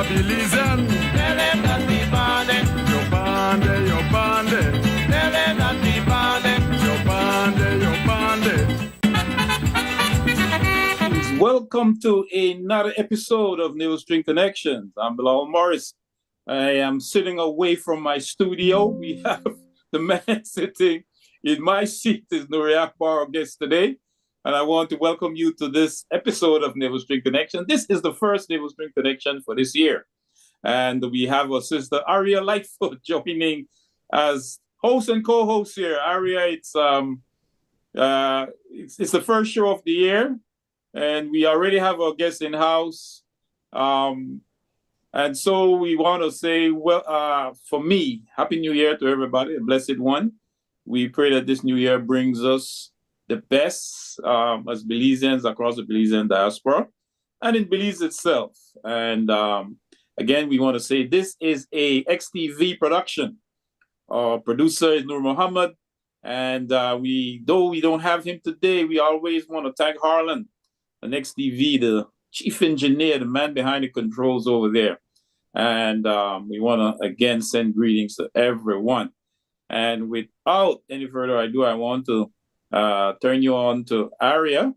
Belizean. Tell them that we bonded. Yo bande, yo bande. Tell them that we bonded. Yo bande, yo bande. Welcome to another episode of Navel String Connections. I'm BILAL Morris. I am sitting away from my studio. We have the man sitting in my seat is Nuri, Akbar, our guest today. And I want to welcome you to this episode of Navel String Connection. This is the first Navel String Connection for this year. And we have our sister ARIA LIGHTFOOT joining as host and co-host here. ARIA, it's the first show of the year. And we already have our guest in-house. And so we want to say, well, for me, Happy New Year to everybody, a blessed one. We pray that this new year brings us the best as Belizeans across the Belizean diaspora and in Belize itself. And again, we want to say this is a XTV production. Our producer is Nur Muhammad. And though we don't have him today, we always want to thank Harlan, an XTV, the chief engineer, the man behind the controls over there. And we want to, again, send greetings to everyone. And without any further ado, I want to turn you on to ARIA,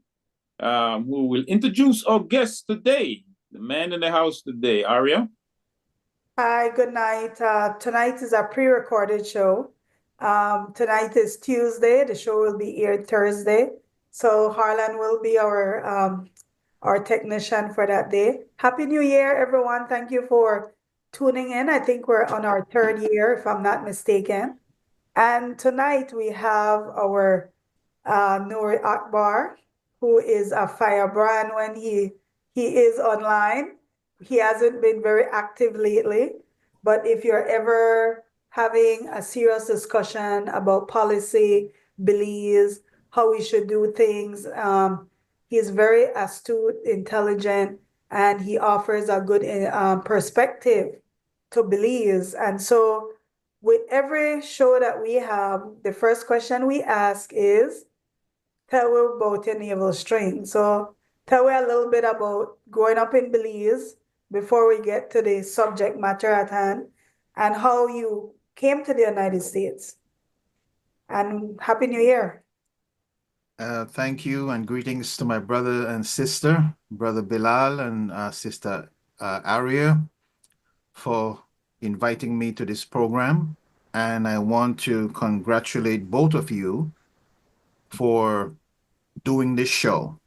who will introduce our guest today, the man in the house today. ARIA? Hi, good night. Tonight is a pre-recorded show. Tonight is Tuesday. The show will be aired Thursday. So Harlan will be our technician for that day. Happy New Year, everyone. Thank you for tuning in. I think we're on our third year, if I'm not mistaken. And tonight we have our Nuri Akbar, who is a firebrand when he is online. He hasn't been very active lately, but if you're ever having a serious discussion about policy, Belize, how we should do things, he's very astute, intelligent, and he offers a good perspective to Belize. And so with every show that we have, the first question we ask is, tell me about your navel string. So tell me a little bit about growing up in Belize before we get to the subject matter at hand and how you came to the United States. And Happy New Year. Thank you and greetings to my brother and sister, Brother Bilal and Sister ARIA, for inviting me to this program. And I want to congratulate both of you for doing this show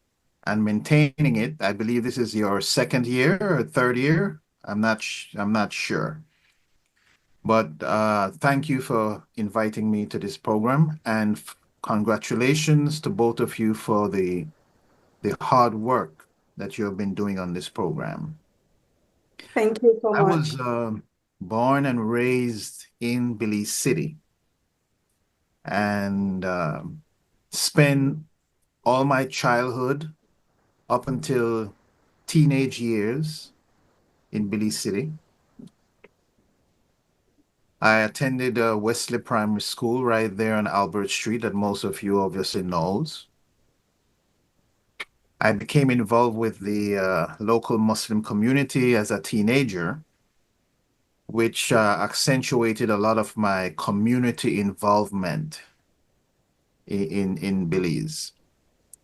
and maintaining it. I believe this is your second year or third year. I'm not sure. But thank you for inviting me to this program, and congratulations to both of you for the hard work that you have been doing on this program. Thank you so much. I was born and raised in Belize City and spent all my childhood up until teenage years in Belize City. I attended Wesley Primary School right there on Albert Street that most of you obviously knows. I became involved with the local Muslim community as a teenager, which accentuated a lot of my community involvement in Belize,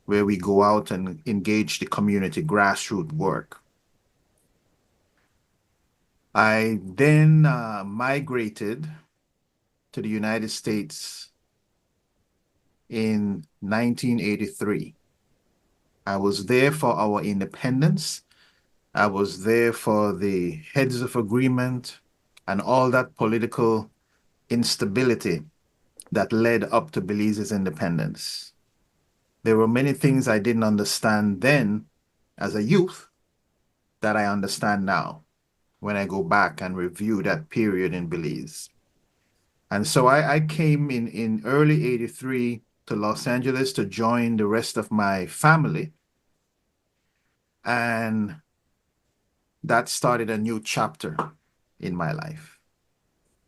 where we go out and engage the community, grassroots work. I then migrated to the United States in 1983. I was there for our independence. I was there for the Heads of Agreement and all that political instability that led up to Belize's independence. There were many things I didn't understand then as a youth that I understand now when I go back and review that period in Belize. And so I came in early 83 to Los Angeles to join the rest of my family. And that started a new chapter in my life.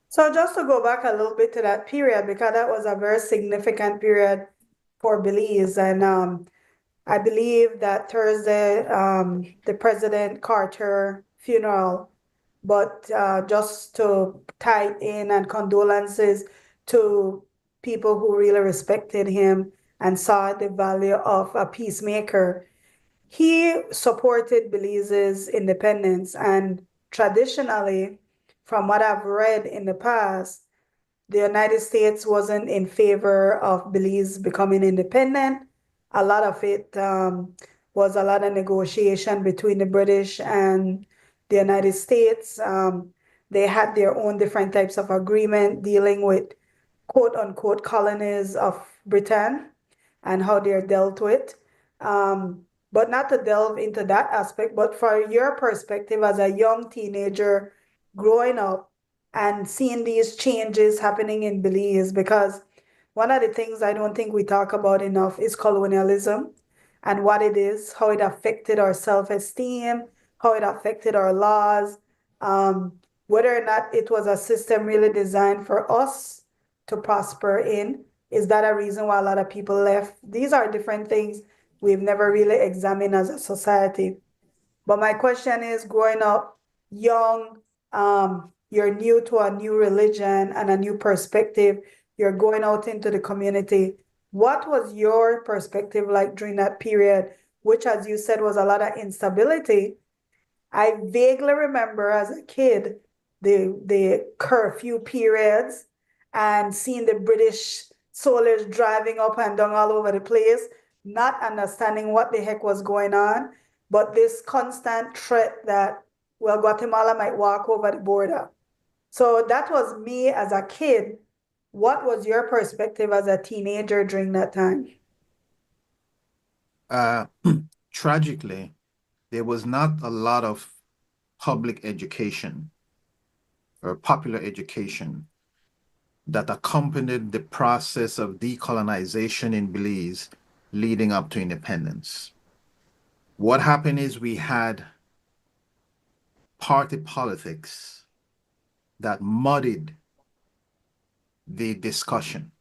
So just to go back a little bit to that period, because that was a very significant period for Belize. And I believe that Thursday, the President Carter funeral but just to tie it in, and condolences to people who really respected him and saw the value of a peacemaker. He supported Belize's independence, and traditionally, from what I've read in the past, the United States wasn't in favor of Belize becoming independent. A lot of it was a lot of negotiation between the British and the United States. They had their own different types of agreement dealing with quote unquote colonies of Britain and how they're dealt with. But not to delve into that aspect, but for your perspective as a young teenager growing up and seeing these changes happening in Belize, because one of the things I don't think we talk about enough is colonialism and what it is, how it affected our self-esteem, how it affected our laws, whether or not it was a system really designed for us to prosper in. Is that a reason why a lot of people left? These are different things we've never really examined as a society. But my question is, growing up young, you're new to a new religion and a new perspective. You're going out into the community. What was your perspective like during that period, which, as you said, was a lot of instability? I vaguely remember as a kid the curfew periods and seeing the British soldiers driving up and down all over the place, not understanding what the heck was going on, but this constant threat that, well, Guatemala might walk over the border. So that was me as a kid. What was your perspective as a teenager during that time? Tragically, there was not a lot of public education or popular education that accompanied the process of decolonization in Belize leading up to independence. What happened is we had party politics that muddied the discussion,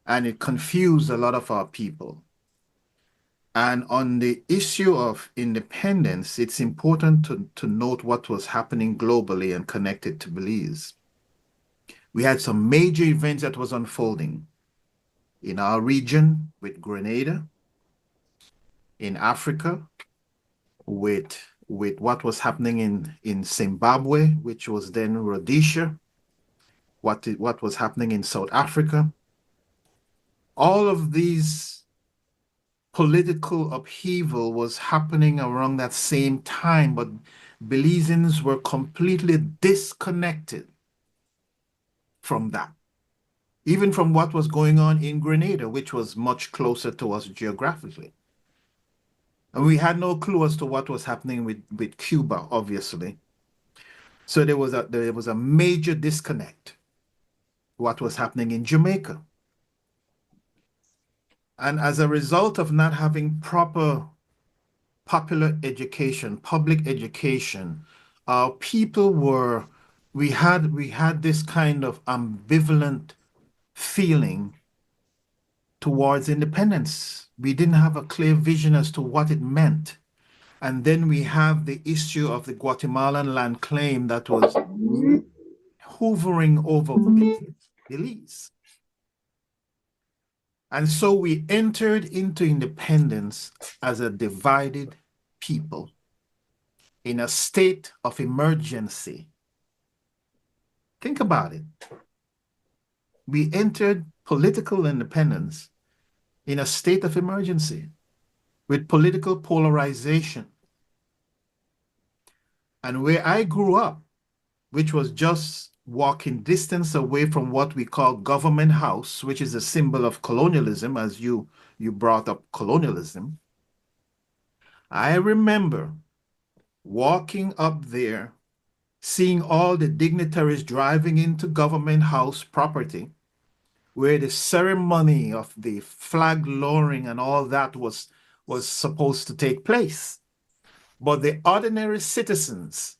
and it confused a lot of our people. And on the issue of independence, it's important to note what was happening globally and connected to Belize. We had some major events that was unfolding in our region with Grenada, in Africa with what was happening in Zimbabwe, which was then Rhodesia, what was happening in South Africa. All of these political upheaval was happening around that same time, but Belizeans were completely disconnected from that, even from what was going on in Grenada, which was much closer to us geographically. And we had no clue as to what was happening with Cuba, obviously. So there was a major disconnect, what was happening in Jamaica. And as a result of not having proper popular education, public education, we had this kind of ambivalent feeling towards independence. We didn't have a clear vision as to what it meant. And then we have the issue of the Guatemalan land claim that was hovering over Belize. And so we entered into independence as a divided people in a state of emergency. Think about it. We entered political independence in a state of emergency with political polarization. And where I grew up, which was just walking distance away from what we call Government House, which is a symbol of colonialism, as you brought up colonialism. I remember walking up there, seeing all the dignitaries driving into Government House property, where the ceremony of the flag lowering and all that was supposed to take place. But the ordinary citizens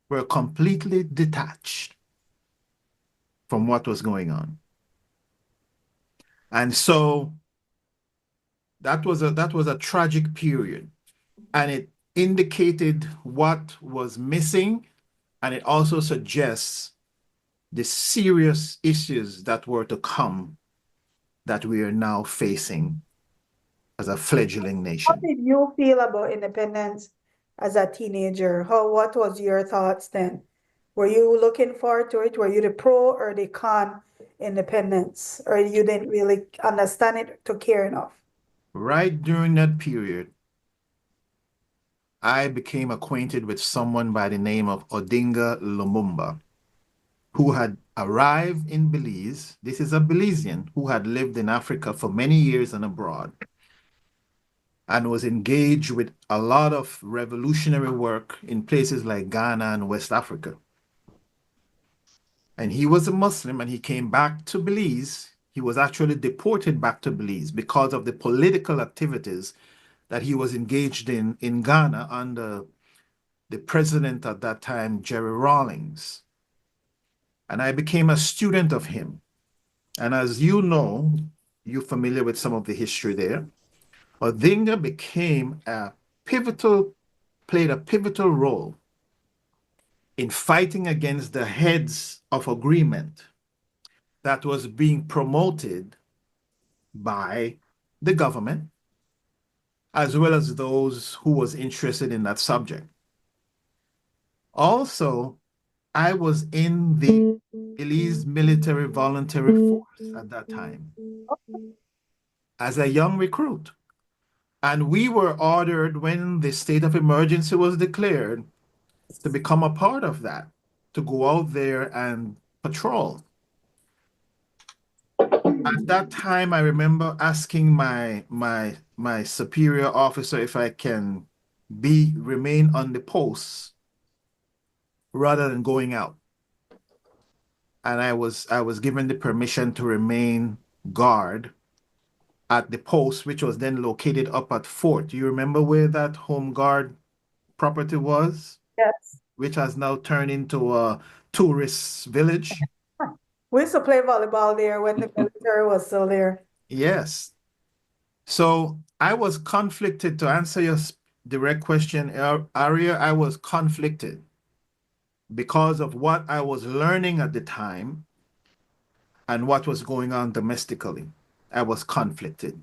were completely detached from what was going on. And so that was a tragic period. And indicated what was missing, and it also suggests the serious issues that were to come that we are now facing as a fledgling How nation. did you feel about independence as a teenager? What was your thoughts then? Were you looking forward to it? Were you the pro or the con independence? Or you didn't really understand it to care enough? Right during that period, I became acquainted with someone by the name of Odinga Lumumba, who had arrived in Belize. This is a Belizean who had lived in Africa for many years and abroad, and was engaged with a lot of revolutionary work in places like Ghana and West Africa. And he was a Muslim, and he came back to Belize. He was actually deported back to Belize because of the political activities that he was engaged in Ghana under the president at that time, Jerry Rawlings. And I became a student of him. And as you know, you're familiar with some of the history there, Odinga played a pivotal role in fighting against the heads of agreement that was being promoted by the government, as well as those who was interested in that subject. Also, I was in the Belize Military Voluntary Force at that time as a young recruit. And we were ordered, when the state of emergency was declared, to become a part of that, to go out there and patrol. At that time, I remember asking my superior officer if I can remain on the post rather than going out. And I was given the permission to remain guard at the post, which was then located up at Fort. Do you remember where that home guard property was? Yes. Which has now turned into a tourist village? We used to play volleyball there when the military was still there. Yes. So I was conflicted, to answer your direct question, Aria. I was conflicted because of what I was learning at the time and what was going on domestically. I was conflicted.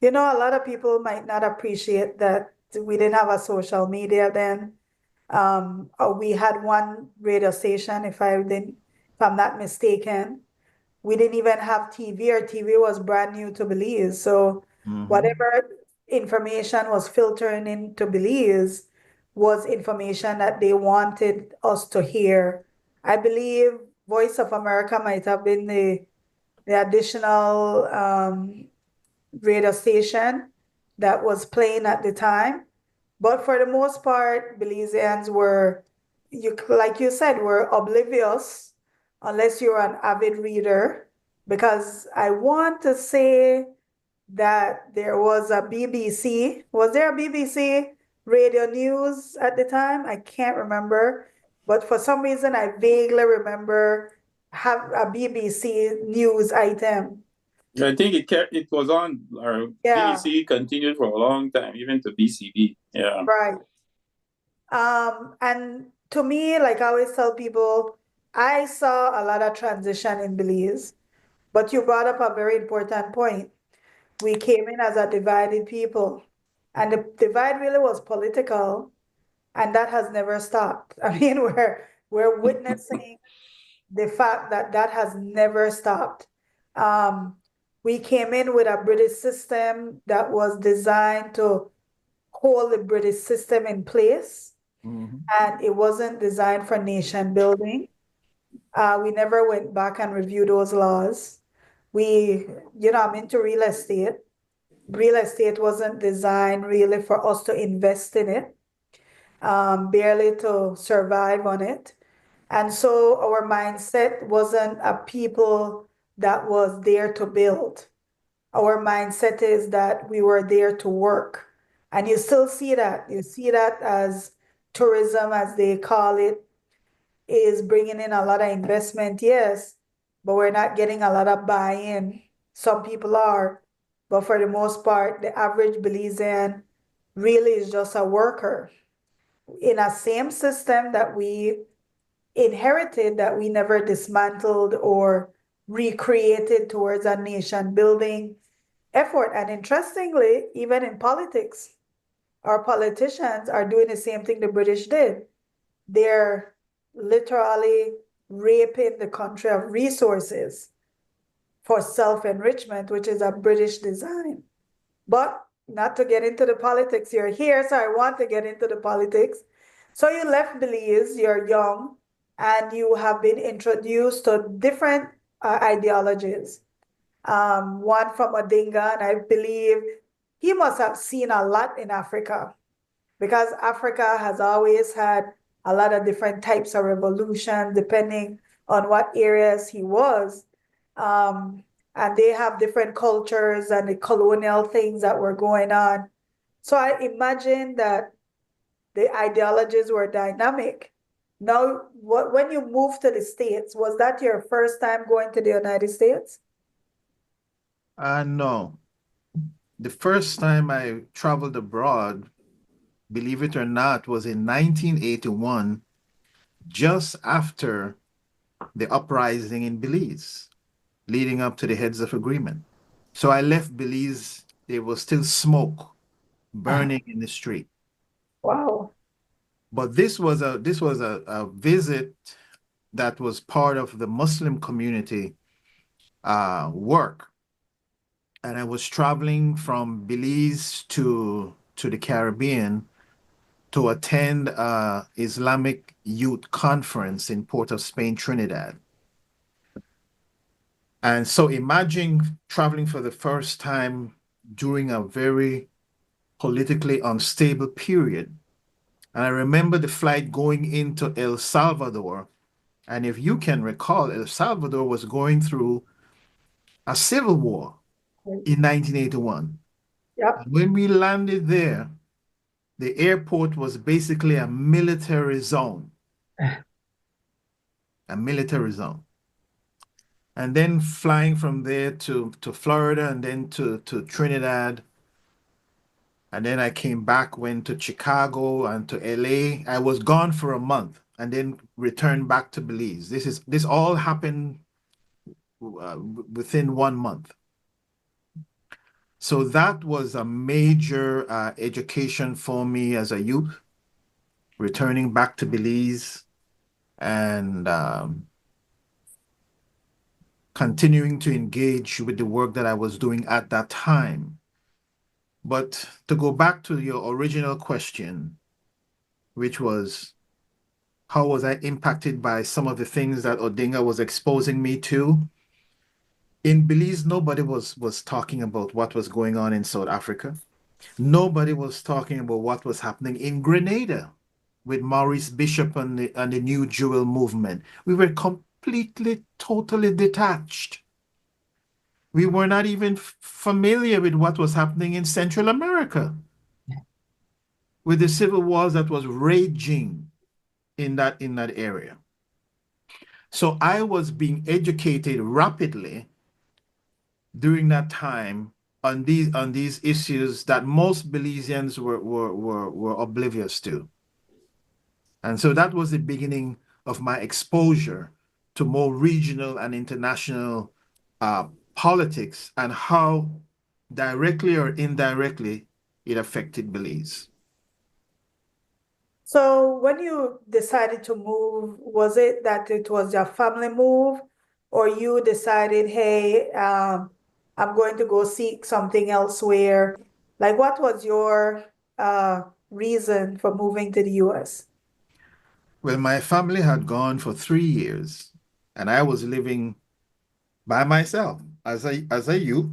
You know, a lot of people might not appreciate that we didn't have a social media then. We had one radio station, if I'm not mistaken. We didn't even have TV. Our TV was brand new to Belize. So whatever information was filtering into Belize was information that they wanted us to hear. I believe Voice of America might have been the additional radio station that was playing at the time. But for the most part, Belizeans were, like you said, were oblivious unless you're an avid reader. Because I want to say that there was a BBC. Was there a BBC radio news at the time? I can't remember. But for some reason, I vaguely remember have a BBC news item. I think it was on, or Yeah. BBC continued for a long time, even to BCB. Yeah. Right. And to me, like I always tell people, I saw a lot of transition in Belize, but you brought up a very important point. We came in as a divided people, and the divide really was political, and that has never stopped. I mean, we're witnessing the fact that that has never stopped. We came in with a British system that was designed to hold the British system in place, and it wasn't designed for nation building. We never went back and reviewed those laws. I'm into real estate. Real estate wasn't designed really for us to invest in it, barely to survive on it. And so our mindset wasn't a people that was there to build. Our mindset is that we were there to work. And you still see that. You see that as tourism, as they call it, is bringing in a lot of investment, yes, but we're not getting a lot of buy-in. Some people are, but for the most part, the average Belizean really is just a worker in a same system that we inherited, that we never dismantled or recreated towards a nation building effort. And interestingly, even in politics, our politicians are doing the same thing the British did. They're literally raping the country of resources for self-enrichment, which is a British design. But not to get into the politics, you're here, so I want to get into the politics. So you left Belize, you're young, and you have been introduced to different ideologies. One from Odinga, and I believe he must have seen a lot in Africa, because Africa has always had a lot of different types of revolution depending on what areas he was. And they have different cultures and the colonial things that were going on. So I imagine that the ideologies were dynamic. Now, when you moved to the States, was that your first time going to the United States? No. The first time I traveled abroad, believe it or not, was in 1981, just after the uprising in Belize, leading up to the Heads of Agreement. So I left Belize, there was still smoke burning in the street. Wow. But this was a visit that was part of the Muslim community work. And I was traveling from Belize to the Caribbean to attend Islamic Youth Conference in Port of Spain, Trinidad. And so imagine traveling for the first time during a very politically unstable period. And I remember the flight going into El Salvador. And if you can recall, El Salvador was going through a civil war in 1981. Yep. And when we landed there, the airport was basically a military zone. A military zone. And then flying from there to Florida and then to Trinidad. And then I came back, went to Chicago and to LA. I was gone for a month and then returned back to Belize. This all happened within 1 month. So that was a major education for me as a youth, returning back to Belize and continuing to engage with the work that I was doing at that time. But to go back to your original question, which was, how was I impacted by some of the things that Odinga was exposing me to? In Belize, nobody was talking about what was going on in South Africa. Nobody was talking about what was happening in Grenada with Maurice Bishop and the New Jewel movement. We were completely, totally detached. We were not even familiar with what was happening in Central America, with the civil wars that was raging in that area. So I was being educated rapidly during that time on these issues that most Belizeans were oblivious to. And so that was the beginning of my exposure to more regional and international politics and how directly or indirectly it affected Belize. So when you decided to move, was it that it was your family move, or you decided, hey, I'm going to go seek something elsewhere? Like, what was your reason for moving to the US? Well, my family had gone for 3 years, and I was living by myself as a youth,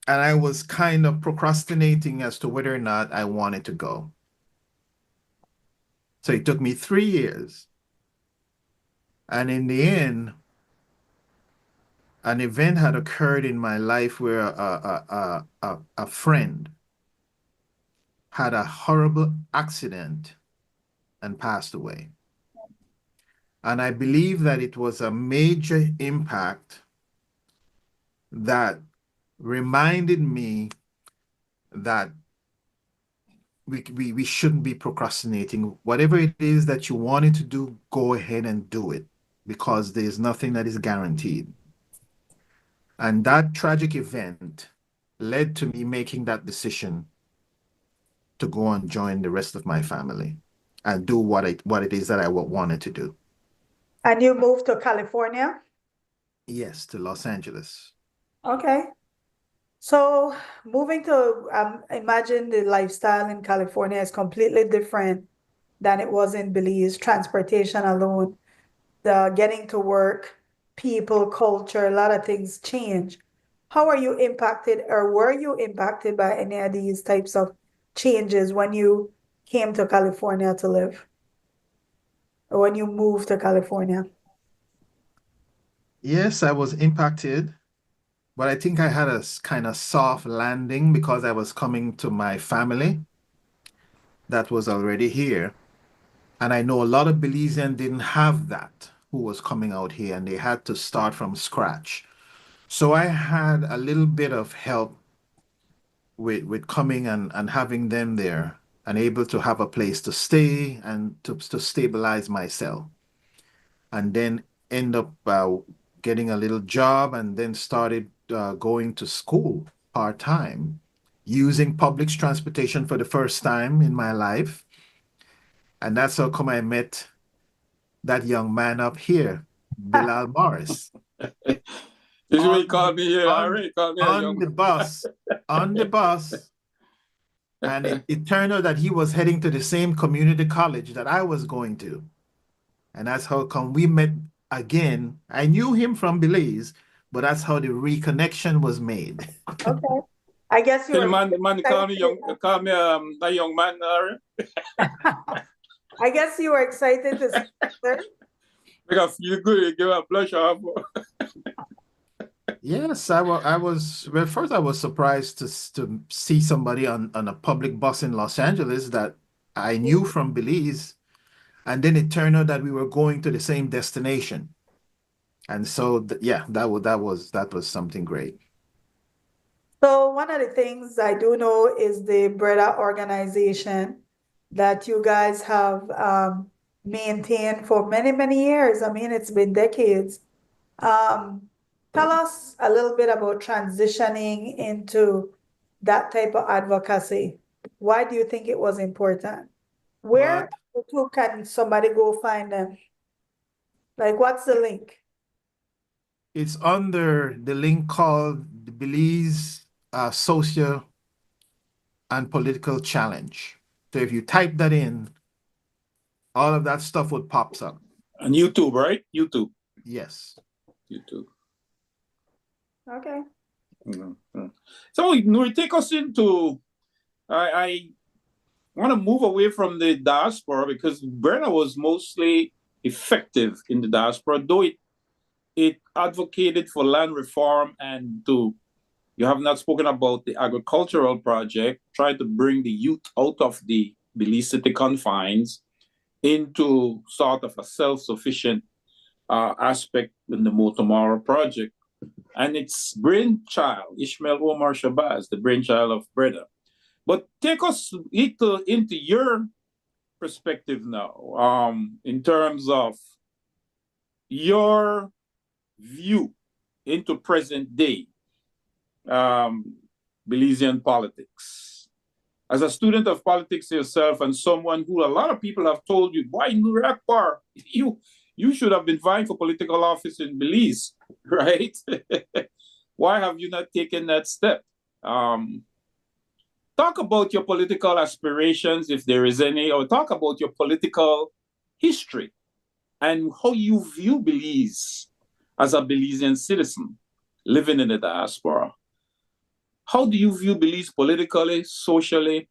and I was kind of procrastinating as to whether or not I wanted to go. So it took me 3 years. And in the end, an event had occurred in my life where a friend had a horrible accident and passed away. And I believe that it was a major impact that reminded me that we shouldn't be procrastinating. Whatever it is that you wanted to do, go ahead and do it because there's nothing that is guaranteed. And that tragic event led to me making that decision to go and join the rest of my family and do what it is that I wanted to do. And you moved to California? Yes, to Los Angeles. Okay. So moving to imagine the lifestyle in California is completely different than it was in Belize. Transportation alone, the getting to work, people, culture, a lot of things change. How are you impacted, or were you impacted by any of these types of changes when you came to California to live, or when you moved to California? Yes, I was impacted, but I think I had a kind of soft landing because I was coming to my family that was already here. And I know a lot of Belizeans didn't have that who was coming out here and they had to start from scratch. So I had a little bit of help with coming and having them there and able to have a place to stay and to stabilize myself. And then end up getting a little job and then started going to school part-time using public transportation for the first time in my life. And that's how come I met that young man up here, Bilal Morris, This is what you call me here, on, Harry. Call me a on young the bus, on the bus. And it turned out that he was heading to the same community college that I was going to. And that's how come we met again. I knew him from Belize, but that's how the reconnection was made. Okay. I guess you The were man call me young, excited. call me a young man, Harry. I guess you were excited to see each other. Make I feel good, you give a pleasure. Yes, I was, well, first I was surprised to see somebody on a public bus in Los Angeles that I knew from Belize. And then it turned out that we were going to the same destination. And so, yeah, that was something great. So one of the things I do know is the BREDA organization that you guys have maintained for many, many years. I mean, it's been decades. Um, Tell us a little bit about transitioning into that type of advocacy. Why do you think it was important? Where But can somebody go find them? Like, what's the link? it's under the link called the Belize Social and Political Challenge. So if you type that in, all of that stuff would pops up. On YouTube, right? YouTube. Yes. YouTube. Okay. Mm-hmm. So, Nuri, take us into. I want to move away from the diaspora because Brenner was mostly effective in the diaspora, though it advocated for land reform and you have not spoken about the agricultural project, trying to bring the youth out of the Belize city confines into sort of a self-sufficient aspect in the Motomara project. And its brainchild, Ishmael Omar Shabazz, the brainchild of Breda. But take us into your perspective now, in terms of your view into present day Belizean politics. As a student of politics yourself and someone who a lot of people have told you, why Nuri Akbar, you should have been vying for political office in Belize, right? Why have you not taken that step? Talk about your political aspirations, if there is any, or talk about your political history and how you view Belize as a Belizean citizen living in the diaspora. How do you view Belize politically, socially,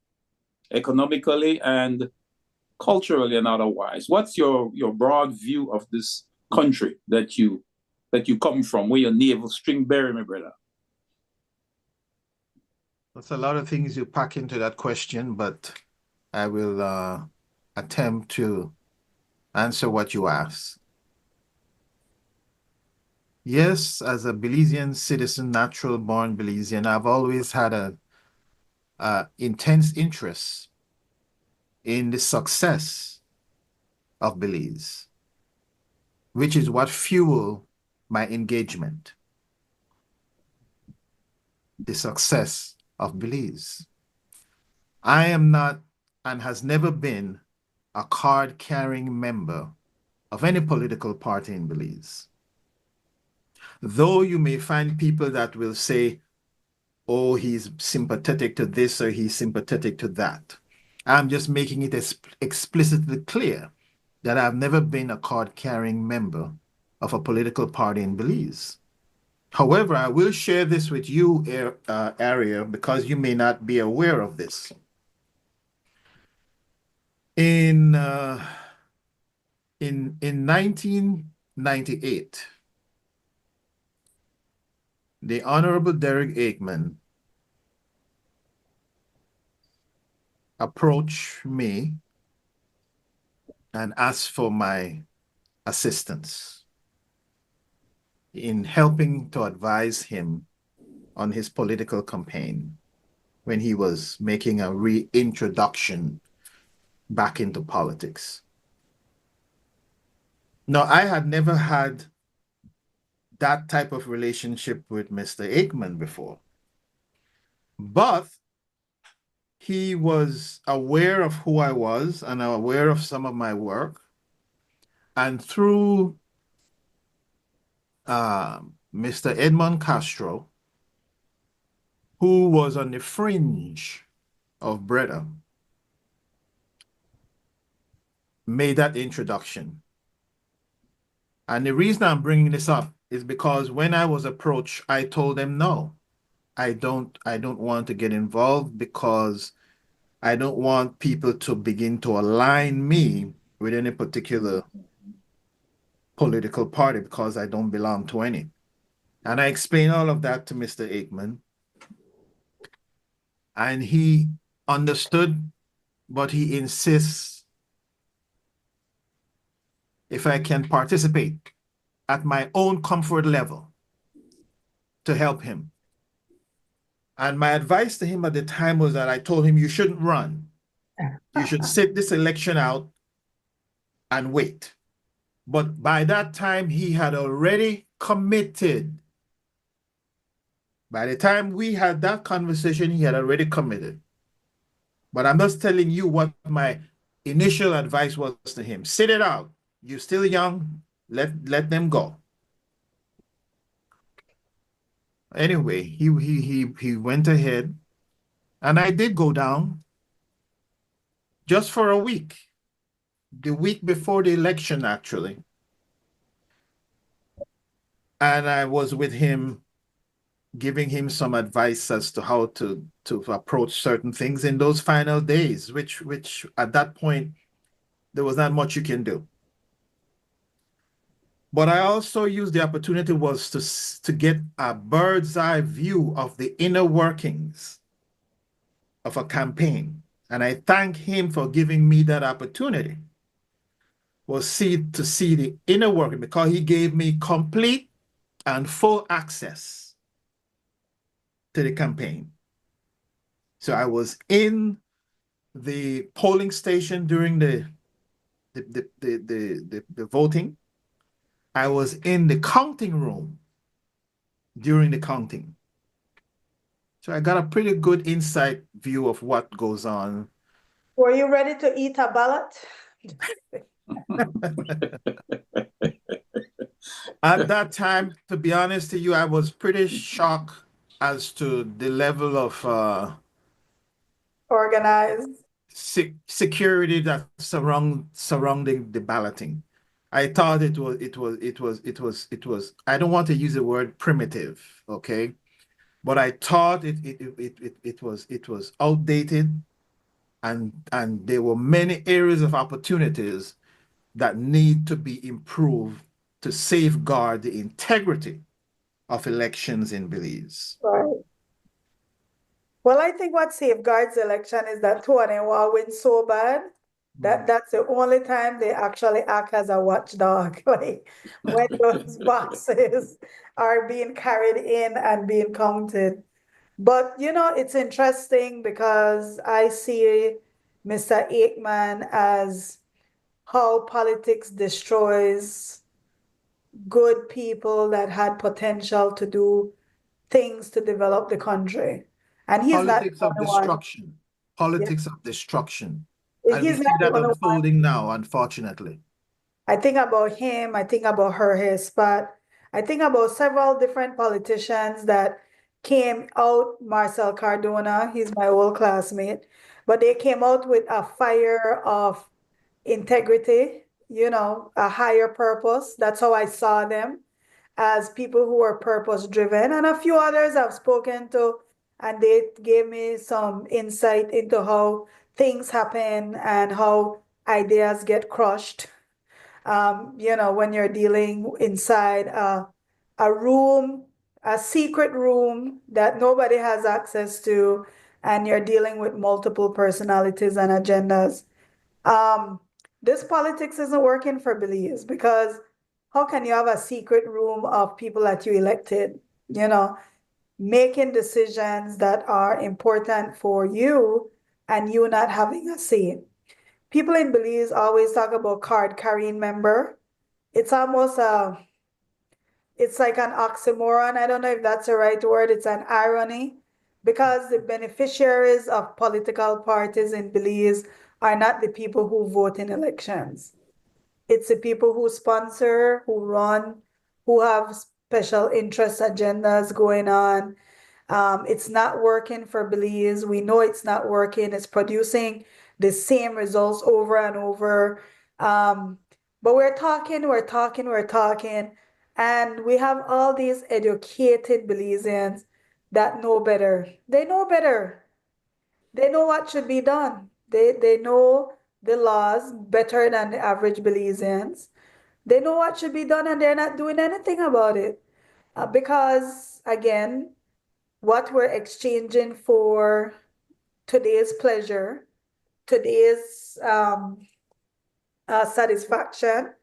economically, and culturally and otherwise? What's your broad view of this country that you come from, where your navel string bearer, my brother? That's a lot of things you pack into that question, but I will attempt to answer what you asked. Yes, as a Belizean citizen, natural born Belizean, I've always had a intense interest in the success of Belize, which is what fuel my engagement, the success of Belize. I am not and has never been a card-carrying member of any political party in Belize. Though you may find people that will say, oh, he's sympathetic to this or he's sympathetic to that. I'm just making it explicitly clear that I've never been a card-carrying member of a political party in Belize. However, I will share this with you, ARIA, because you may not be aware of this. In 1998, the Honorable Derek Aikman approached me and asked for my assistance in helping to advise him on his political campaign when he was making a reintroduction back into politics. Now, I had never had that type of relationship with Mr. Aikman before, but he was aware of who I was and aware of some of my work. And through Mr. Edmond Castro, who was on the fringe of Breda, made that introduction. And the reason I'm bringing this up is because when I was approached, I told them, no, I don't want to get involved because I don't want people to begin to align me with any particular political party because I don't belong to any. And I explained all of that to Mr. Aikman. And he understood, but he insists if I can participate at my own comfort level to help him. And my advice to him at the time was that I told him, you shouldn't run. You should sit this election out and wait. But by that time, he had already committed. By the time we had that conversation, he had already committed. But I'm just telling you what my initial advice was to him. Sit it out. You're still young. Let them go. Anyway, he went ahead, and I did go down just for a week. The week before the election, actually. And I was with him, giving him some advice as to how to approach certain things in those final days, which at that point, there was not much you can do. But I also used the opportunity was to get a bird's eye view of the inner workings of a campaign. And I thank him for giving me that opportunity. Was to see the inner working, because he gave me complete and full access to the campaign. So I was in the polling station during the voting. I was in the counting room during the counting. So I got a pretty good insight view of what goes on. Were you ready to eat a ballot? At that time, to be honest to you, I was pretty shocked as to the level of Organized. security that surrounding the balloting. I thought it was. I don't want to use the word primitive, okay, but I thought it was outdated, and there were many areas of opportunities that need to be improved to safeguard the integrity of elections in Belize. Right. Well, I think what safeguards the election is that Tony will win so bad That's the only time they actually act as a watchdog, like when those boxes are being carried in and being counted. But you know, it's interesting because I see Mr. Aikman as how politics destroys good people that had potential to do things to develop the country. And he's not Politics the of only one. destruction. Politics of destruction. And we He's see not the that only one. unfolding now, unfortunately. I think about him, I think about her, his, but I think about several different politicians that came out. Marcel Cardona, he's my old classmate, but they came out with a fire of integrity, you know, a higher purpose. That's how I saw them, as people who are purpose driven. And a few others I've spoken to, and they gave me some insight into how things happen and how ideas get crushed. You know, when you're dealing inside a room, a secret room that nobody has access to, and you're dealing with multiple personalities and agendas. Um, this politics isn't working for Belize, because how can you have a secret room of people that you elected, you know, making decisions that are important for you and you not having a say? People in Belize always talk about card carrying member. It's almost it's like an oxymoron. I don't know if that's the right word. It's an irony, because the beneficiaries of political parties in Belize are not the people who vote in elections. It's the people who sponsor, who run, who have special interest agendas going on. It's not working for Belize. We know it's not working. It's producing the same results over and over. Um, but we're talking, and we have all these educated Belizeans that know better. They know better. They know what should be done. They know the laws better than the average Belizeans. They know what should be done, and they're not doing anything about it. Because, again, what we're exchanging for today's pleasure, today's satisfaction,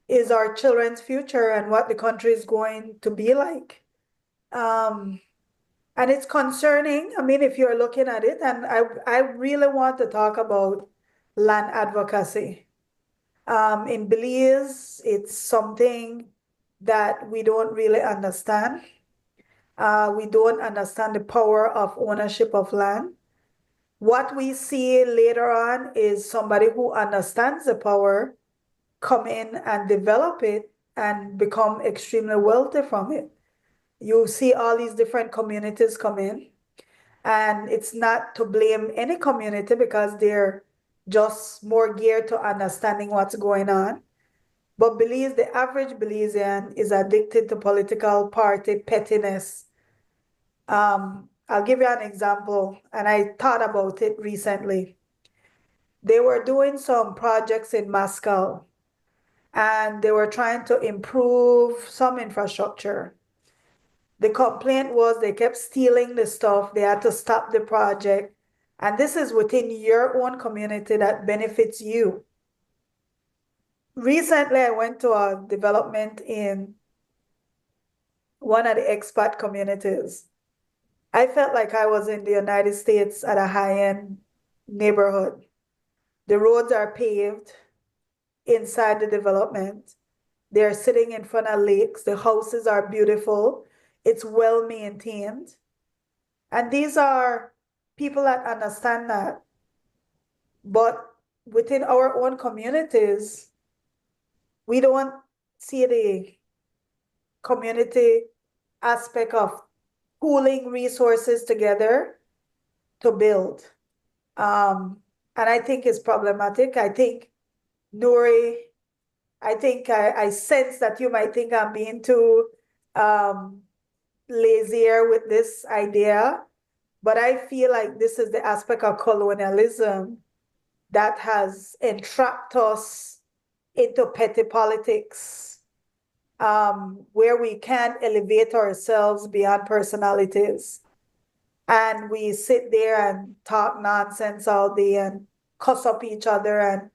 is our children's future and what the country is going to be like. Um, and it's concerning. I mean, if you're looking at it, and I really want to talk about land advocacy. In Belize, it's something that we don't really understand. We don't understand the power of ownership of land. What we see later on is somebody who understands the power come in and develop it and become extremely wealthy from it. You see all these different communities come in, and it's not to blame any community, because they're just more geared to understanding what's going on. But Belize, the average Belizean is addicted to political party pettiness. I'll give you an example, and I thought about it recently. They were doing some projects in Moscow, and they were trying to improve some infrastructure. The complaint was they kept stealing the stuff. They had to stop the project. And this is within your own community that benefits you. Recently, I went to a development in one of the expat communities. I felt like I was in the United States at a high-end neighborhood. The roads are paved inside the development. They're sitting in front of lakes. The houses are beautiful. It's well maintained. And these are people that understand that. But within our own communities, we don't see the community aspect of pooling resources together to build. And I think it's problematic. I think, Nuri, I sense that you might think I'm being too lazier with this idea, but I feel like this is the aspect of colonialism that has entrapped us into petty politics, where we can't elevate ourselves beyond personalities. And we sit there and talk nonsense all day, and cuss up each other and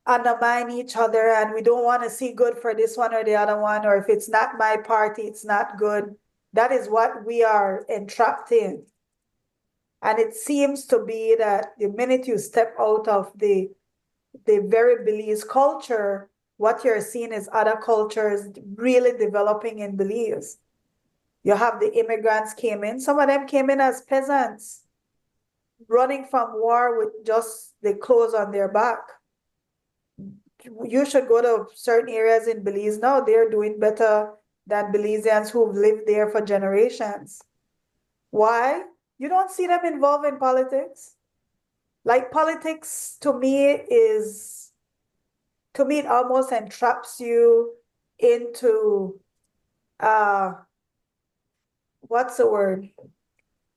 undermine each other, and we don't want to see good for this one or the other one, or if it's not my party, it's not good. That is what we are entrapped in. And it seems to be that the minute you step out of the very Belize culture, what you're seeing is other cultures really developing in Belize. You have the immigrants came in. Some of them came in as peasants, running from war with just the clothes on their back. You should go to certain areas in Belize now. They're doing better than Belizeans who've lived there for generations. Why? You don't see them involved in politics. Like politics to me it almost entraps you into, what's the word?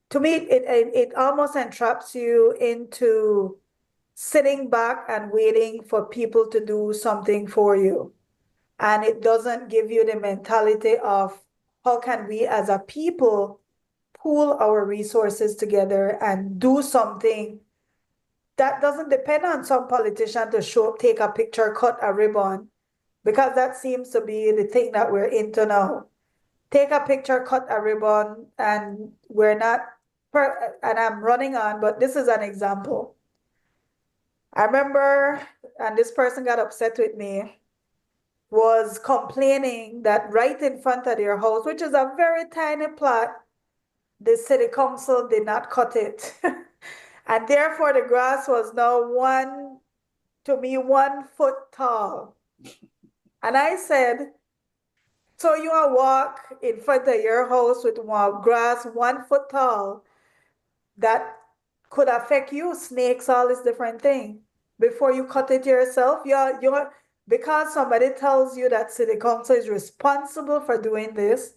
To me, it almost entraps you into sitting back and waiting for people to do something for you. And it doesn't give you the mentality of how can we as a people pool our resources together and do something that doesn't depend on some politician to show up, take a picture, cut a ribbon, because that seems to be the thing that we're into now. Take a picture, cut a ribbon, and we're not, and I'm running on, but this is an example. I remember, and this person got upset with me, was complaining that right in front of their house, which is a very tiny plot, the city council did not cut it. And therefore the grass was now 1 foot tall. And I said, so you want to walk in front of your house with grass 1 foot tall that could affect you, snakes, all this different thing, before you cut it yourself? You're because somebody tells you that city council is responsible for doing this,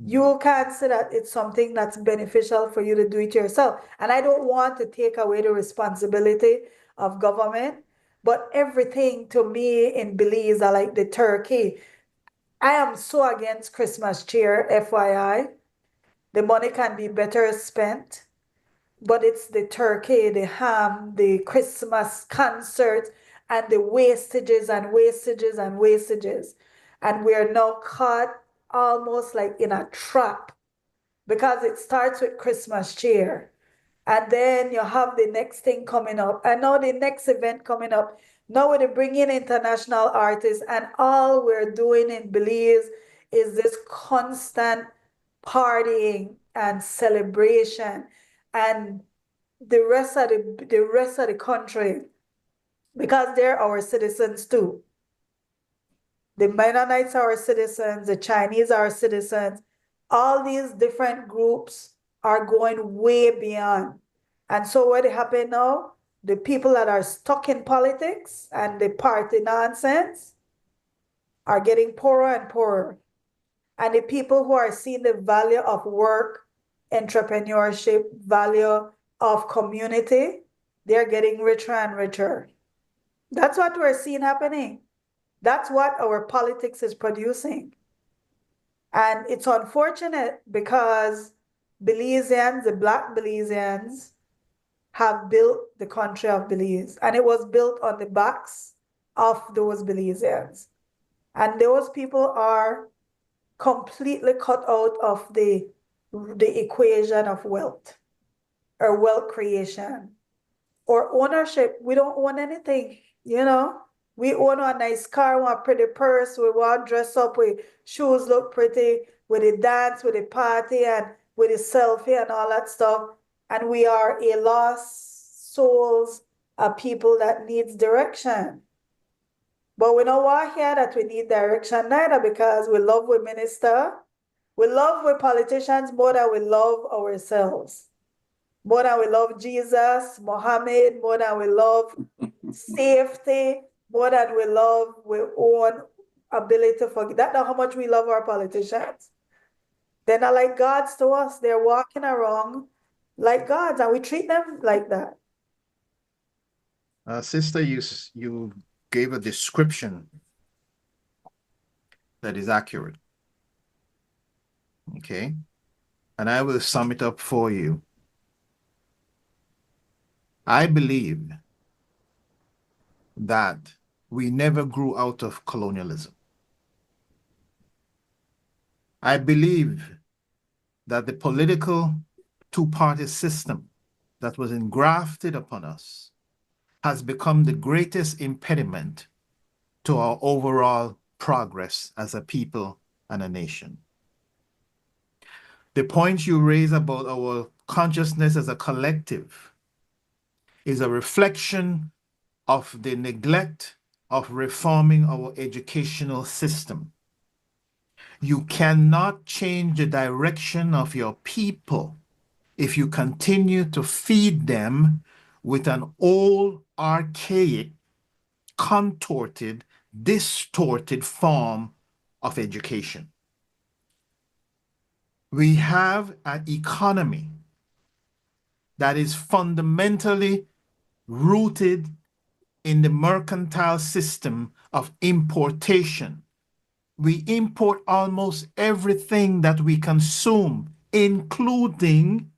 you can't say that it's something that's beneficial for you to do it yourself. And I don't want to take away the responsibility of government, but everything to me in Belize are like the turkey. I am so against Christmas cheer, FYI. The money can be better spent, but it's the turkey, the ham, the Christmas concert, and the wastages and wastages and wastages. And we're now caught almost like in a trap, because it starts with Christmas cheer. And then you have the next thing coming up. And now the next event coming up. Now we're bringing international artists, and all we're doing in Belize is this constant partying and celebration. And the rest of the country, because they're our citizens too. The Mennonites are our citizens, the Chinese are our citizens. All these different groups are going way beyond. And so what happened now, the people that are stuck in politics and the party nonsense are getting poorer and poorer. And the people who are seeing the value of work, entrepreneurship, value of community, they're getting richer and richer. That's what we're seeing happening. That's what our politics is producing. And it's unfortunate because Belizeans, the Black Belizeans, have built the country of Belize. And it was built on the backs of those Belizeans. And those people are completely cut out of the equation of wealth or wealth creation or ownership. We don't own anything, you know. We own a nice car, want a pretty purse, we want to dress up, with shoes look pretty, with the dance, with the party, and with the selfie and all that stuff. And we are a lost souls, a people that needs direction. But we don't want here that we need direction neither, because we love we minister. We love we politicians more than we love ourselves. More than we love Jesus, Muhammad, more than we love safety, more than we love our own ability to forgive. That's not how much we love our politicians. They're not like gods to us. They're walking around like gods, and we treat them like that. Sister, you gave a description that is accurate. Okay. And I will sum it up for you. I believe that we never grew out of colonialism. I believe that the political two-party system that was engrafted upon us has become the greatest impediment to our overall progress as a people and a nation. The point you raise about our consciousness as a collective is a reflection of the neglect of reforming our educational system. You cannot change the direction of your people if you continue to feed them with an old, archaic, contorted, distorted form of education. We have an economy that is fundamentally rooted in the mercantile system of importation. We import almost everything that we consume, including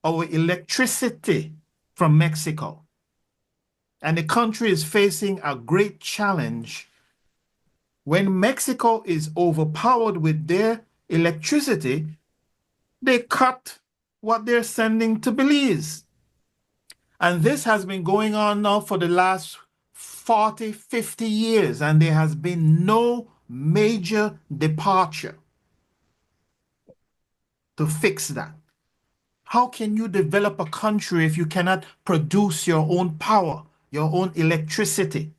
our electricity from Mexico. And the country is facing a great challenge when Mexico is overpowered with their electricity. They cut what they're sending to Belize. And this has been going on now for the last 40, 50 years, and there has been no major departure to fix that. How can you develop a country if you cannot produce your own power, your own electricity?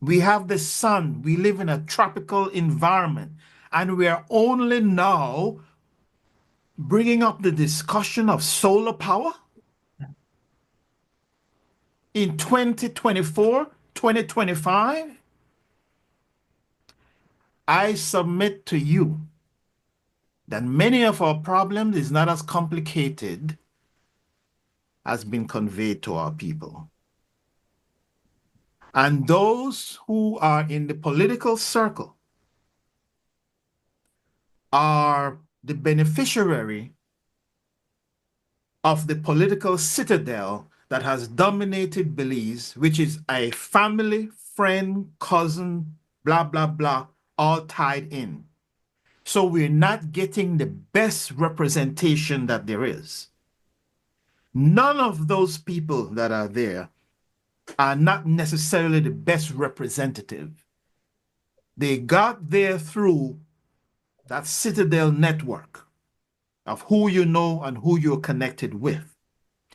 We have the sun, we live in a tropical environment, and we are only now bringing up the discussion of solar power in 2024, 2025. I submit to you that many of our problems is not as complicated as been conveyed to our people. And those who are in the political circle are the beneficiary of the political citadel that has dominated Belize, which is a family, friend, cousin, blah, blah, blah, all tied in. So we're not getting the best representation that there is. None of those people that are there are not necessarily the best representative. They got there through that citadel network of who you know and who you're connected with.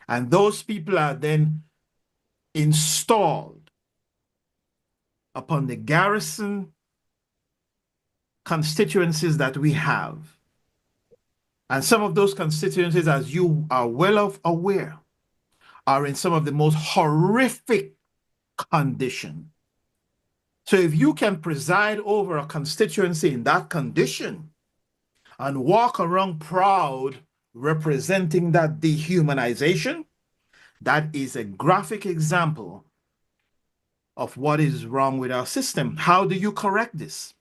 And those people are then installed upon the garrison constituencies that we have. And some of those constituencies, as you are well aware, are in some of the most horrific condition. So if you can preside over a constituency in that condition and walk around proud representing that dehumanization, that is a graphic example of what is wrong with our system. How do you correct this?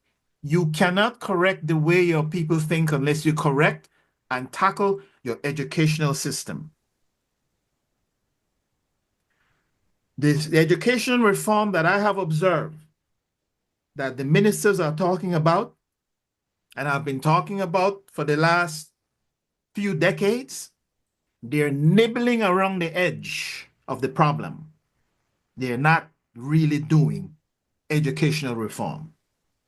You cannot correct the way your people think unless you correct and tackle your educational system. The education reform that I have observed that the ministers are talking about, and I've been talking about for the last few decades, they're nibbling around the edge of the problem. They're not really doing educational reform.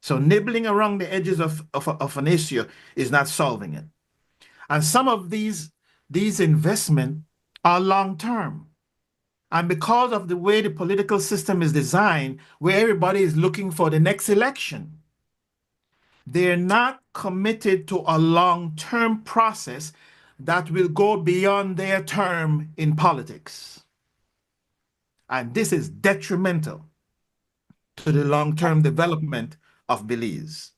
So nibbling around the edges of an issue is not solving it. And some of these investments are long-term. And because of the way the political system is designed, where everybody is looking for the next election, they're not committed to a long-term process that will go beyond their term in politics. And this is detrimental to the long-term development of Belize,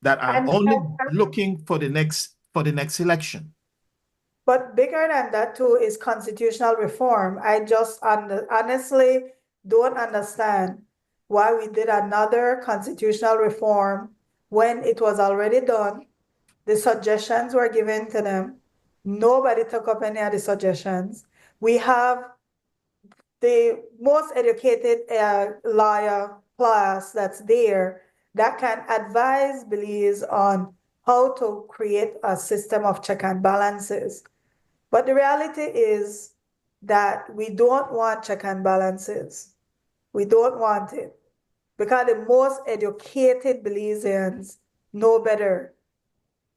that I'm only looking for the next election. But bigger than that too is constitutional reform. I just honestly don't understand why we did another constitutional reform when it was already done. The suggestions were given to them. Nobody took up any of the suggestions. We have the most educated lawyer class that's there that can advise Belize on how to create a system of check and balances. But the reality is that we don't want check and balances. We don't want it because the most educated Belizeans know better.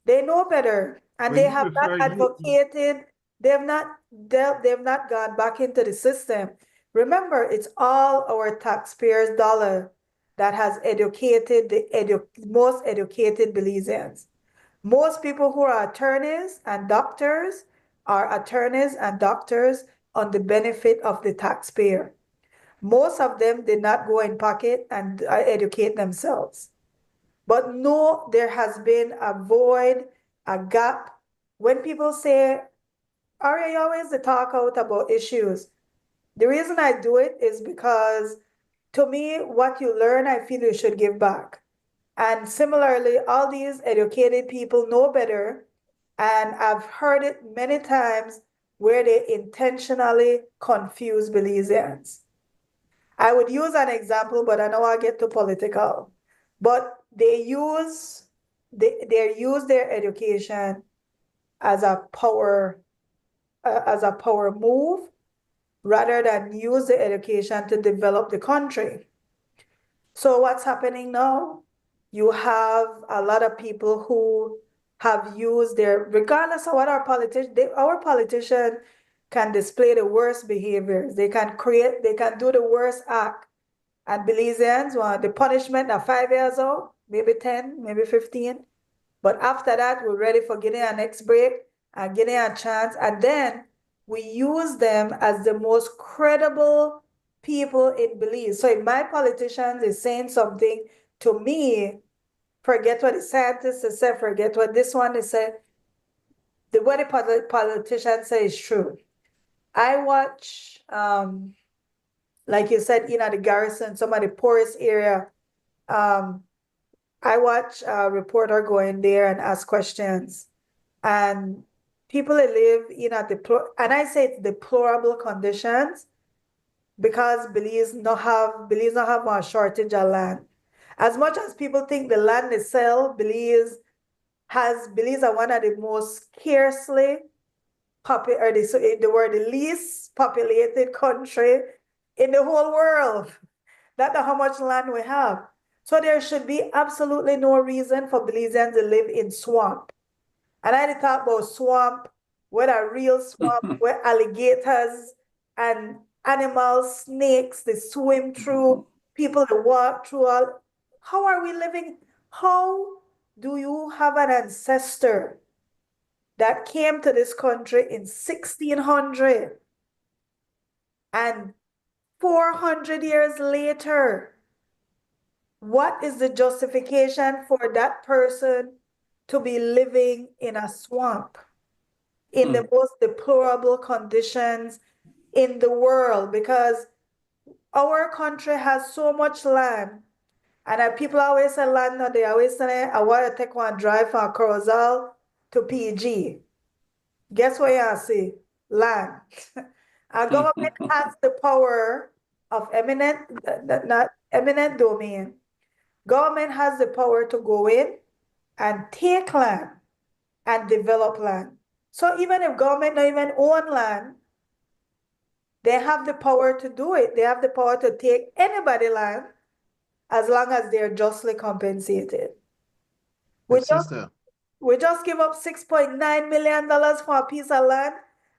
They know better, and they have not advocated. They've not gone back into the system. Remember, it's all our taxpayers' dollar that has educated the most educated Belizeans. Most people who are attorneys and doctors are attorneys and doctors on the benefit of the taxpayer. Most of them did not go in pocket and educate themselves. But no, there has been a void, a gap. When people say, Aria, you always talk out about issues. The reason I do it is because to me, what you learn, I feel you should give back. And similarly, all these educated people know better. And I've heard it many times where they intentionally confuse Belizeans. I would use an example, but I know I get too political. But they use their education as a power move rather than use the education to develop the country. So what's happening now? You have a lot of people who have used regardless of what our politicians can display the worst behaviors. They can do the worst act. And Belizeans want the punishment at 5 years old, maybe 10, maybe 15. But after that, we're ready for getting our next break and getting a chance. And then we use them as the most credible people in Belize. So if my politician is saying something to me, forget what the scientists say, forget what this one is saying. What the politician say is true. I watch, like you said, the garrison, some of the poorest area. I watch a reporter go in there and ask questions. And people that live in and I say it's deplorable conditions because Belize not have a shortage of land. As much as people think the land is sell, Belize are one of the most scarcely the least populated country in the whole world. That's how much land we have. So there should be absolutely no reason for Belizeans to live in swamp. And I talk about swamp, where a real swamp, where alligators and animals, snakes, they swim through, people that walk through all. How are we living? How do you have an ancestor that came to this country in 1600 and 400 years later? What is the justification for that person to be living in a swamp in the most deplorable conditions in the world? Because our country has so much land, and people always say land, no, they always say, I want to take one drive from Corozal to PG. Guess what you see? Land. Our government has the power of not eminent domain. Government has the power to go in and take land and develop land. So even if government don't even own land, they have the power to do it. They have the power to take anybody land as long as they're justly compensated. We just give up $6.9 million for a piece of land.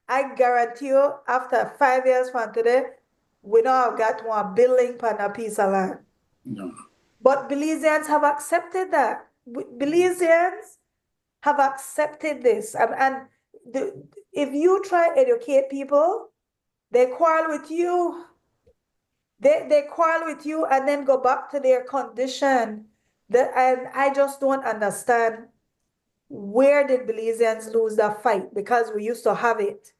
I guarantee you, after 5 years from today, we don't have got one building on a piece of land. No. But Belizeans have accepted that. Belizeans have accepted this. If you try to educate people, they quarrel with you. They quarrel with you and then go back to their condition. And I just don't understand, where did Belizeans lose that fight? Because we used to have it.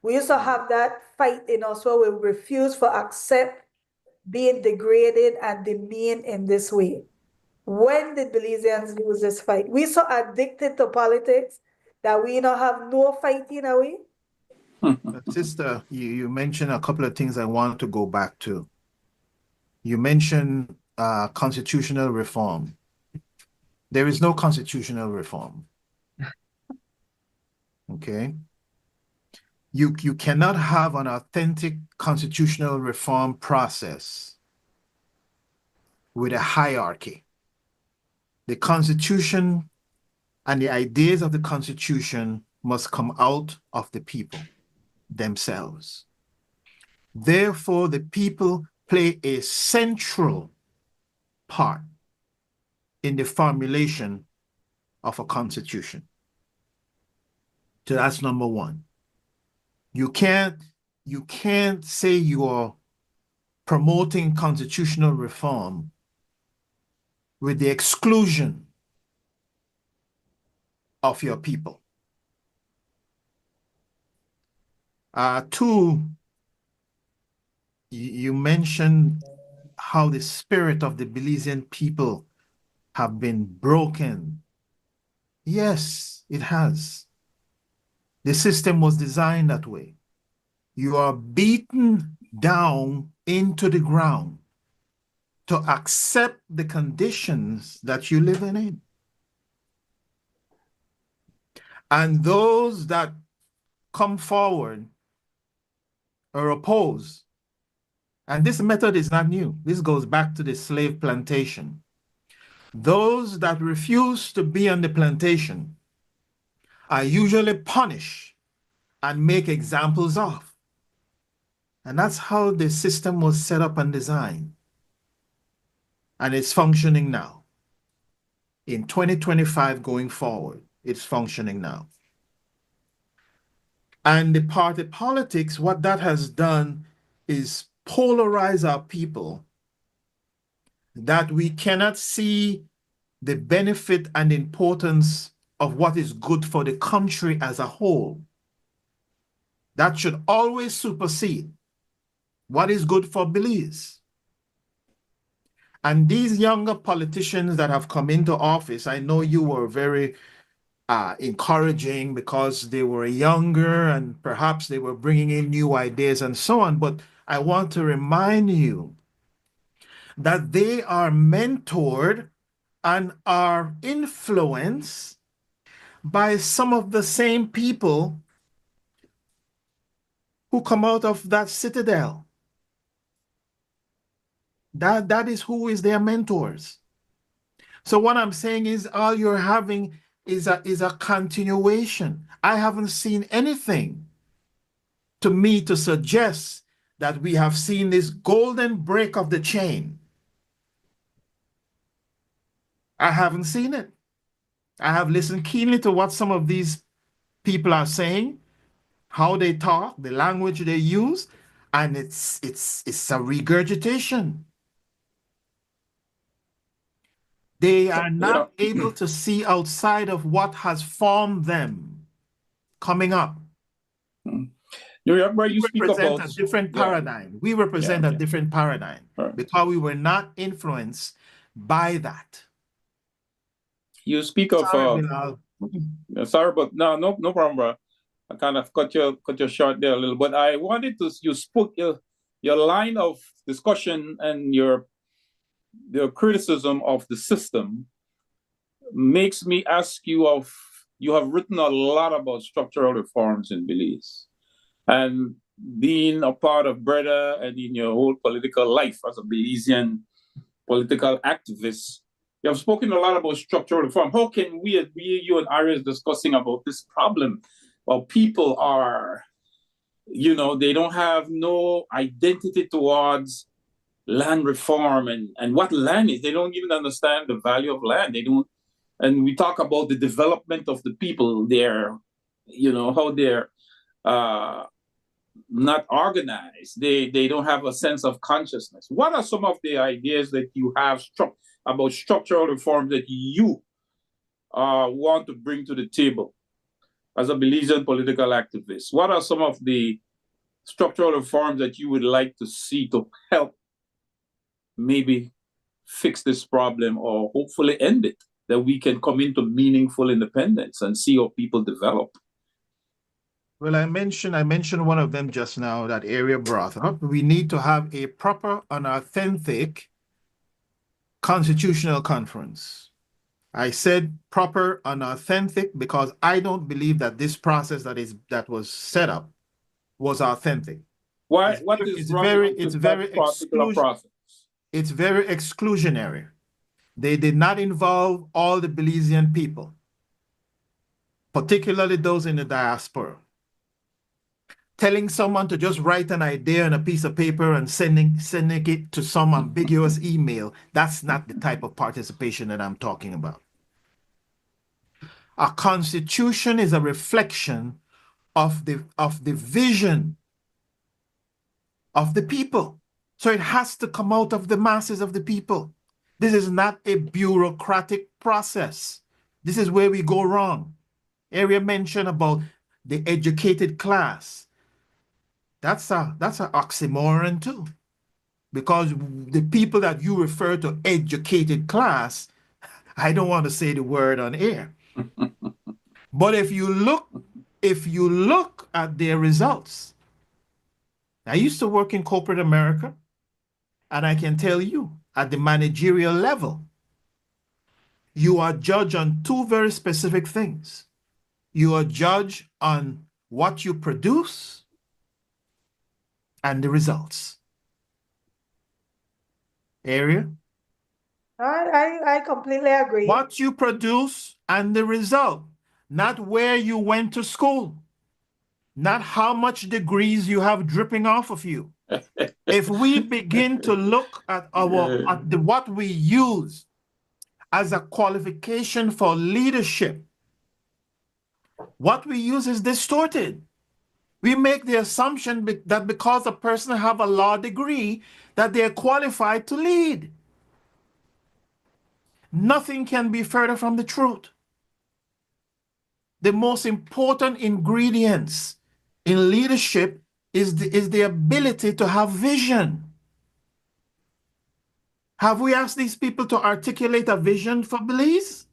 We used to have that fight in us where we refuse to accept being degraded and demeaned in this way. When did Belizeans lose this fight? We so addicted to politics that we don't have no fighting, are we? Sister, you mentioned a couple of things I want to go back to. You mentioned constitutional reform. There is no constitutional reform. Okay? You cannot have an authentic constitutional reform process with a hierarchy. The Constitution and the ideas of the Constitution must come out of the people themselves. Therefore, the people play a central part in the formulation of a constitution. So that's number one. You can't say you are promoting constitutional reform with the exclusion of your people. Two, you mentioned how the spirit of the Belizean people have been broken. Yes, it has. The system was designed that way. You are beaten down into the ground to accept the conditions that you live in. And those that come forward or oppose, and this method is not new. This goes back to the slave plantation. Those that refuse to be on the plantation are usually punished and make examples of. And that's how the system was set up and designed. And it's functioning now. In 2025 going forward, it's functioning now. And the party politics, what that has done is polarize our people, that we cannot see the benefit and importance of what is good for the country as a whole. That should always supersede what is good for Belize. And these younger politicians that have come into office, I know you were very encouraging because they were younger and perhaps they were bringing in new ideas and so on. But I want to remind you that they are mentored and are influenced by some of the same people who come out of that citadel. That is who is their mentors. So what I'm saying is all you're having is a continuation. I haven't seen anything to me to suggest that we have seen this golden break of the chain. I haven't seen it. I have listened keenly to what some of these people are saying, how they talk, the language they use, and it's a regurgitation. They are not able to see outside of what has formed them coming up. Nuri, Akbar, you speak represent about a different paradigm. We represent a different paradigm because we were not influenced by that. You speak of sorry, but no problem, bro. I kind of cut your short there a little, but I wanted to, you spoke your line of discussion and your criticism of the system makes me ask you you have written a lot about structural reforms in Belize, and being a part of Breda and in your whole political life as a Belizean political activist, you have spoken a lot about structural reform. How can you and ARIA is discussing about this problem? Well, people are, they don't have no identity towards land reform and what land is. They don't even understand the value of land. They don't, and we talk about the development of the people there, how they're not organized. They don't have a sense of consciousness. What are some of the ideas that you have about structural reform that you want to bring to the table as a Belizean political activist? What are some of the structural reforms that you would like to see to help maybe fix this problem or hopefully end it, that we can come into meaningful independence and see how people develop? Well, I mentioned one of them just now that ARIA brought up. We need to have a proper and authentic constitutional conference. I said proper and authentic because I don't believe that this process that was set up was authentic. Why? What is wrong with that particular process? It's very exclusionary. They did not involve all the Belizean people, particularly those in the diaspora. Telling someone to just write an idea on a piece of paper and sending it to some ambiguous email, that's not the type of participation that I'm talking about. A constitution is a reflection of the vision of the people. So it has to come out of the masses of the people. This is not a bureaucratic process. This is where we go wrong. ARIA mentioned about the educated class. That's an oxymoron too. Because the people that you refer to educated class, I don't want to say the word on air. But if you look at their results, I used to work in corporate America, and I can tell you, at the managerial level, you are judged on two very specific things. You are judged on what you produce and the results. ARIA? I completely agree. What you produce and the result, not where you went to school, not how much degrees you have dripping off of you. If we begin to look at what we use as a qualification for leadership, what we use is distorted. We make the assumption that because a person have a law degree, that they're qualified to lead. Nothing can be further from the truth. The most important ingredients in leadership is the ability to have vision. Have we asked these people to articulate a vision for Belize?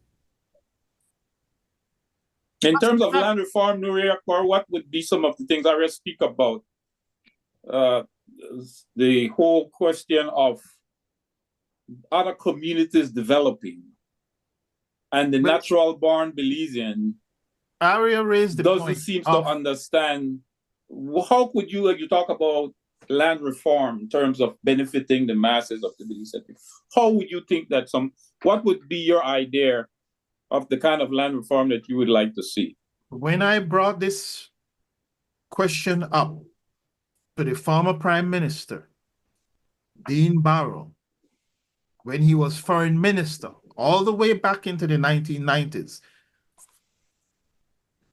In terms of land reform, Nuri, Akbar, what would be some of the things ARIA speak about? The whole question of other communities developing and the natural born Belizean ARIA raised the doesn't point seem to understand. How could you talk about land reform in terms of benefiting the masses of the Belizean people? How would you think that what would be your idea of the kind of land reform that you would like to see? When I brought this question up to the former Prime Minister, Dean Barrow, when he was foreign minister, all the way back into the 1990s,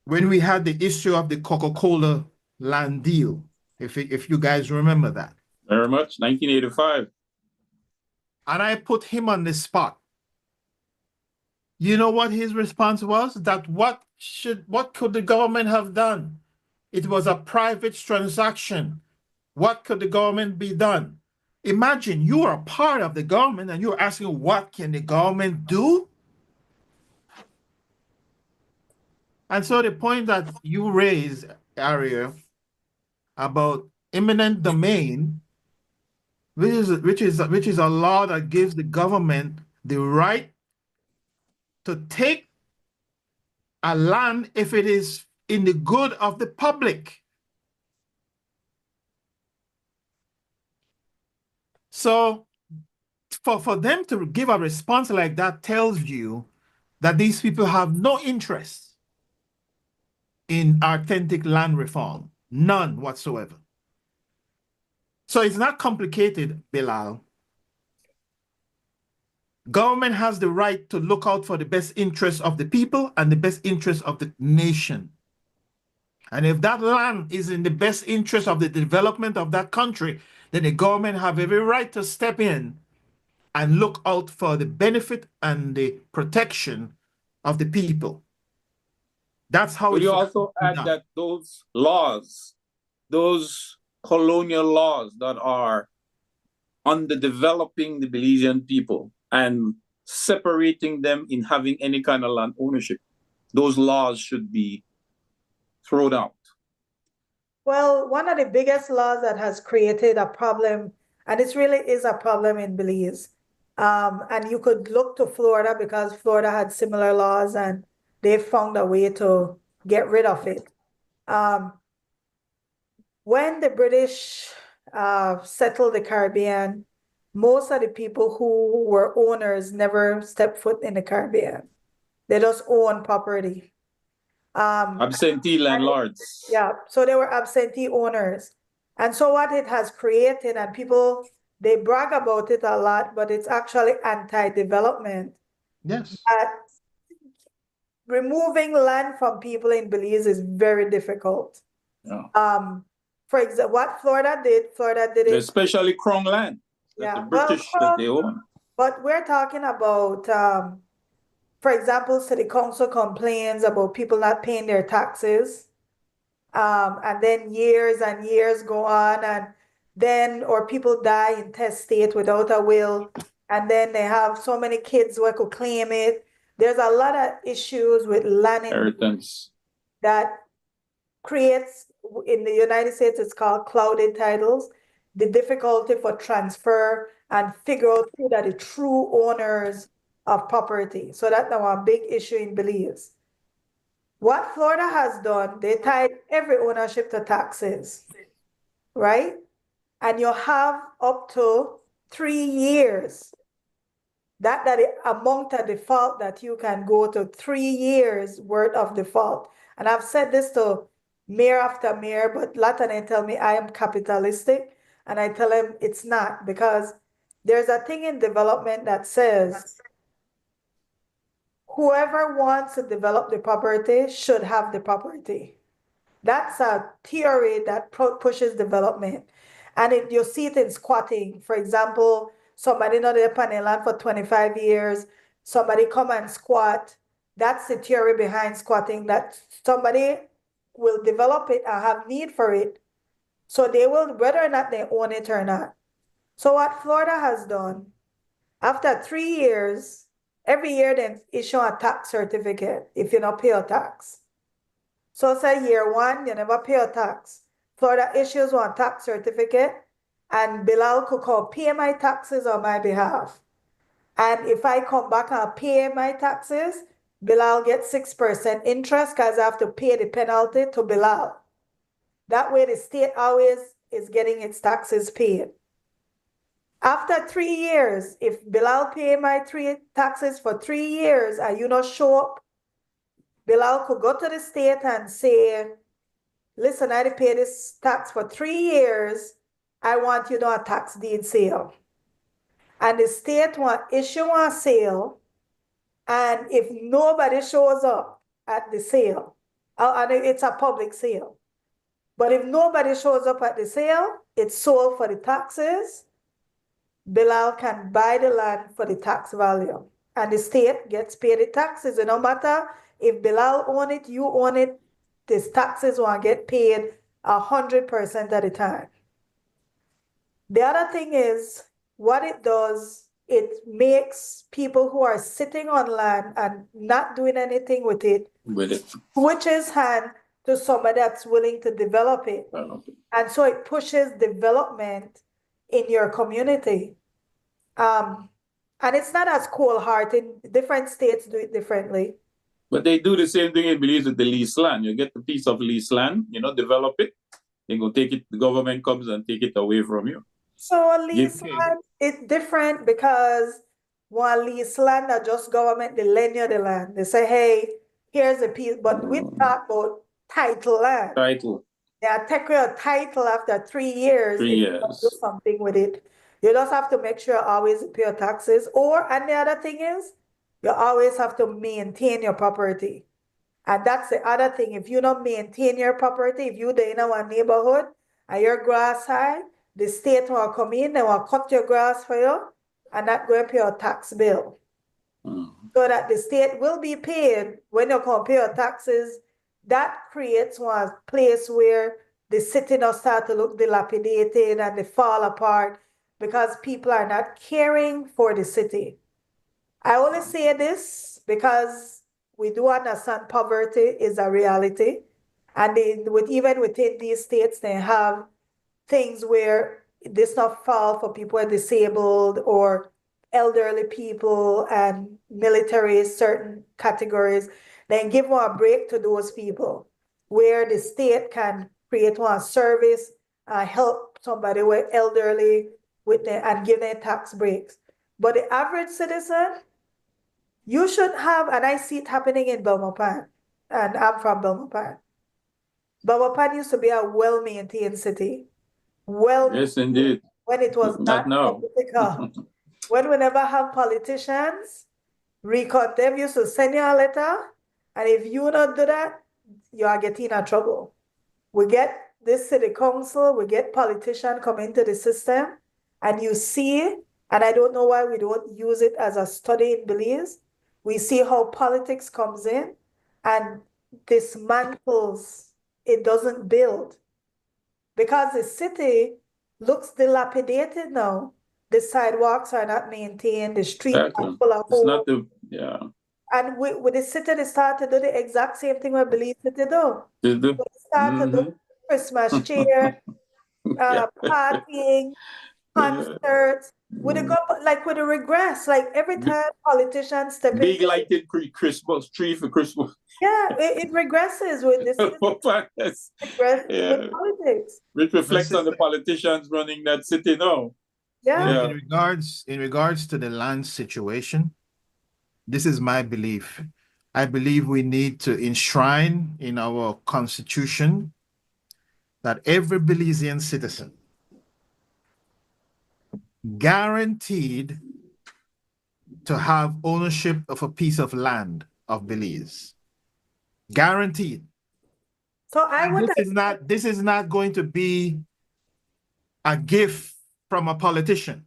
when we had the issue of the Coca-Cola land deal, if you guys remember that. Very much, 1985. And I put him on the spot. You know what his response was? That what could the government have done? It was a private transaction. What could the government be done? Imagine you are a part of the government and you're asking, what can the government do? And so the point that you raised, ARIA, about eminent domain, which is a law that gives the government the right to take a land if it is in the good of the public. So for them to give a response like that tells you that these people have no interest in authentic land reform, none whatsoever. So it's not complicated, Bilal. Government has the right to look out for the best interests of the people and the best interests of the nation. And if that land is in the best interest of the development of that country, then the government have every right to step in and look out for the benefit and the protection of the people. That's how Would you also add that those laws, those colonial laws that are underdeveloping the Belizean people and separating them in having any kind of land ownership, those laws should be thrown out? Well, one of the biggest laws that has created a problem, and it really is a problem in Belize, and you could look to Florida because Florida had similar laws and they found a way to get rid of it. When the British settled the Caribbean, most of the people who were owners never stepped foot in the Caribbean. They just own property. Absentee landlords. Yeah, so they were absentee owners. And so what it has created, and people, they brag about it a lot, but it's actually anti-development. Yes. Removing land from people in Belize is very difficult. Yeah. For example, what Florida did it. Especially Crown land that Yeah, the British that they own. But we're talking about, for example, city council complains about people not paying their taxes. And then years and years go on, and then, or people die intestate without a will, and then they have so many kids who could claim it. There's a lot of issues with land Inheritance that creates, in the United States, it's called clouded titles, the difficulty for transfer and figure out who are the true owners of property. So that's now a big issue in Belize. What Florida has done, they tied every ownership to taxes, right? And you have up to 3 years. That amount of default that you can go to 3 years worth of default. And I've said this to mayor after mayor, but Latane tell me I am capitalistic. And I tell him it's not, because there's a thing in development that says whoever wants to develop the property should have the property. That's a theory that pushes development. And you see it in squatting. For example, somebody not upon a land for 25 years, somebody come and squat. That's the theory behind squatting, that somebody will develop it and have need for it. So they will, whether or not they own it or not. So what Florida has done, after 3 years, every year they issue a tax certificate if you don't pay a tax. So say year 1, you never pay a tax. Florida issues one tax certificate, and BILAL could come pay my taxes on my behalf. And if I come back and pay my taxes, BILAL gets 6% interest because I have to pay the penalty to BILAL. That way the state always is getting its taxes paid. After 3 years, if BILAL pay my taxes for 3 years and you not show up, BILAL could go to the state and say, listen, I pay this tax for 3 years. I want you to do a tax deed sale. And the state will issue a sale. And if nobody shows up at the sale, and it's a public sale, but if nobody shows up at the sale, it's sold for the taxes. BILAL can buy the land for the tax value, and the state gets paid the taxes. And no matter if BILAL own it, you own it, these taxes will get paid 100% of the time. The other thing is, what it does, it makes people who are sitting on land and not doing anything with it, switches hand to somebody that's willing to develop it. And so it pushes development in your community. And it's not as cold-hearted. Different states do it differently. But they do the same thing in Belize with the lease land. You get a piece of lease land, develop it, they go take it, the government comes and take it away from you. So a lease land, it's different because one lease land that just government, they lend you the land. They say, hey, here's a piece, but we talk about title land. Title. Yeah, take your title after 3 years. 3 years. Do something with it. You just have to make sure you always pay your taxes. And the other thing is, you always have to maintain your property. And that's the other thing. If you don't maintain your property, if you're in our neighborhood and your grass high, the state will come in, they will cut your grass for you, and not go and pay your tax bill. So that the state will be paid when you come pay your taxes. That creates one place where the city now start to look dilapidated and they fall apart because people are not caring for the city. I only say this because we do understand poverty is a reality. And even within these states, they have things where this not fall for people who are disabled or elderly people and military, certain categories. Then give one a break to those people where the state can create one service, help somebody with elderly with them and give them tax breaks. But the average citizen, you should have, and I see it happening in Belmopan, and I'm from Belmopan. Belmopan used to be a well-maintained city. Yes, indeed. When it was Not not now. political. When we never have politicians, record them used to send you a letter, and if you don't do that, you are getting in trouble. We get this city council, we get politicians come into the system, and you see, and I don't know why we don't use it as a study in Belize. We see how politics comes in and dismantles, it doesn't build. Because the city looks dilapidated now. The sidewalks are not maintained, the streets are full of It's not holes. yeah. And with the city, they start to do the exact same thing we Belize City do. They do. They start to do Christmas cheer, partying, concerts. With the regress, like every time politicians step in. Big lighted Christmas tree for Christmas. Yeah, it regresses with this. Yes. With politics. Which reflects on the politicians running that city now. Yeah. In regards to the land situation, this is my belief. I believe we need to enshrine in our constitution that every Belizean citizen guaranteed to have ownership of a piece of land of Belize. Guaranteed. So this is not going to be a gift from a politician.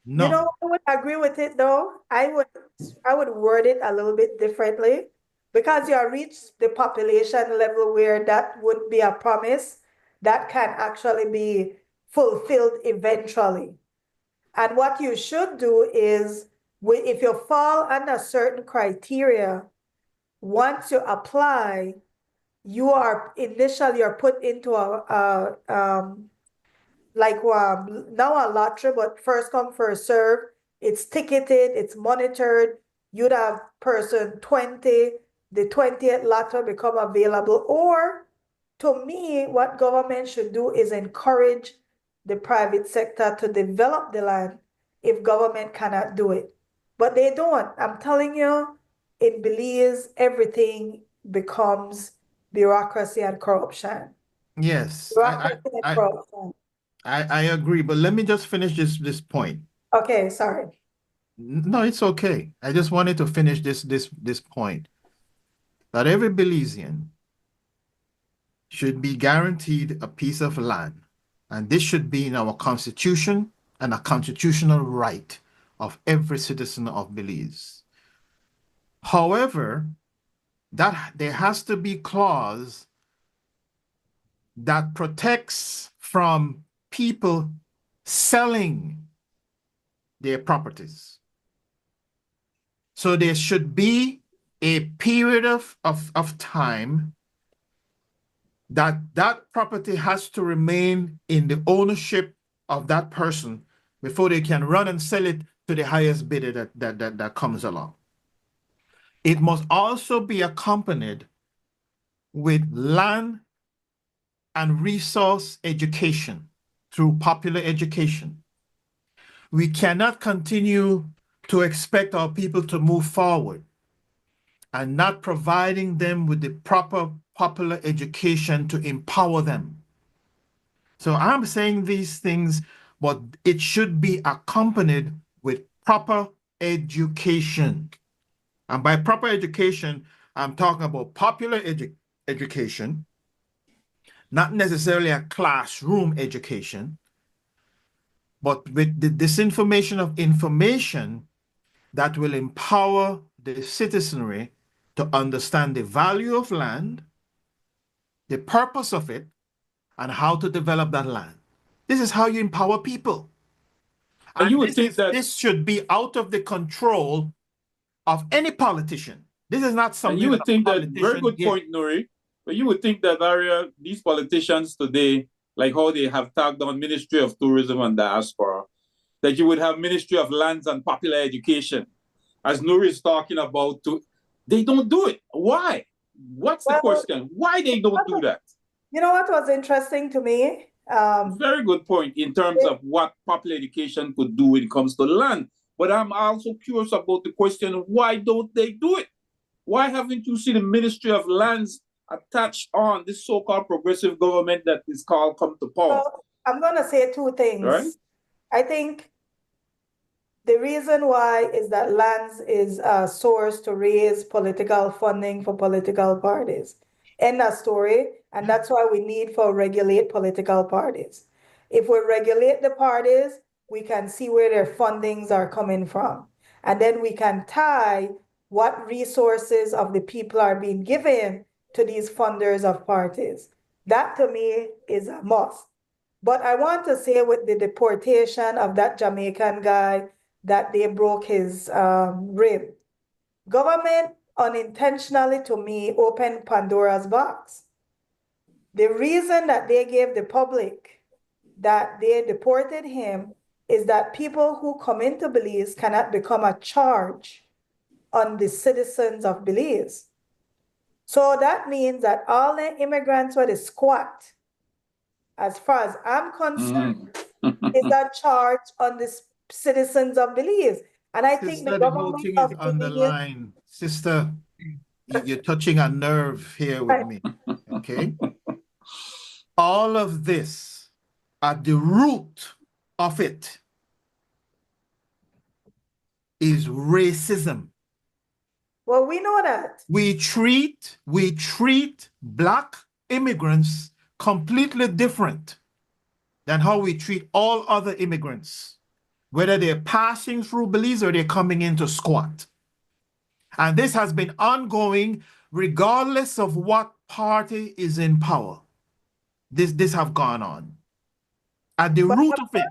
No. You know, I would agree with it though. I would word it a little bit differently because you have reached the population level where that would be a promise that can actually be fulfilled eventually. And what you should do is, if you fall under certain criteria, once you apply, you're put into now a lottery, but first come, first serve. It's ticketed, it's monitored. You'd have person 20, the 20th lottery become available. Or to me, what government should do is encourage the private sector to develop the land if government cannot do it. But they don't. I'm telling you, in Belize, everything becomes bureaucracy and corruption. Yes, Bureaucracy and corruption. I agree, but let me just finish this point. Okay, sorry. No, it's okay. I just wanted to finish this point. That every Belizean should be guaranteed a piece of land. And this should be in our constitution and a constitutional right of every citizen of Belize. However, that there has to be a clause that protects from people selling their properties. So there should be a period of time that property has to remain in the ownership of that person before they can run and sell it to the highest bidder that comes along. It must also be accompanied with land and resource education through popular education. We cannot continue to expect our people to move forward and not providing them with the proper popular education to empower them. So I'm saying these things, but it should be accompanied with proper education. And by proper education, I'm talking about popular education, not necessarily a classroom education, but with the disinformation of information that will empower the citizenry to understand the value of land, the purpose of it, and how to develop that land. This is how you empower people. And you would think that this should be out of the control of any politician. This is not something. And you would think that, very good point, Nuri. But you would think that ARIA, these politicians today, like how they have tagged on Ministry of Tourism and Diaspora, that you would have Ministry of Lands and Popular Education, as Nuri is talking about. They don't do it. Why? What's the question? Why they don't do that? You know what was interesting to me? Very good point in terms of what popular education could do when it comes to land. But I'm also curious about the question, why don't they do it? Why haven't you seen the Ministry of Lands attached on this so-called progressive government that is called come to power? Well, I'm going to say two things. Right? I think the reason why is that lands is a source to raise political funding for political parties. End of story. And that's why we need to regulate political parties. If we regulate the parties, we can see where their fundings are coming from. And then we can tie what resources of the people are being given to these funders of parties. That to me is a must. But I want to say with the deportation of that Jamaican guy that they broke his rib, government unintentionally to me opened Pandora's box. The reason that they gave the public that they deported him is that people who come into Belize cannot become a charge on the citizens of Belize. So that means that all the immigrants were the squat, as far as I'm concerned, is a charge on the citizens of Belize. And I think the government thing is underlined. Sister, you're touching a nerve here with me, okay? All of this, at the root of it, is racism. Well, we know that. We treat Black immigrants completely different than how we treat all other immigrants, whether they're passing through Belize or they're coming in to squat. And this has been ongoing regardless of what party is in power. This have gone on. At the root of it.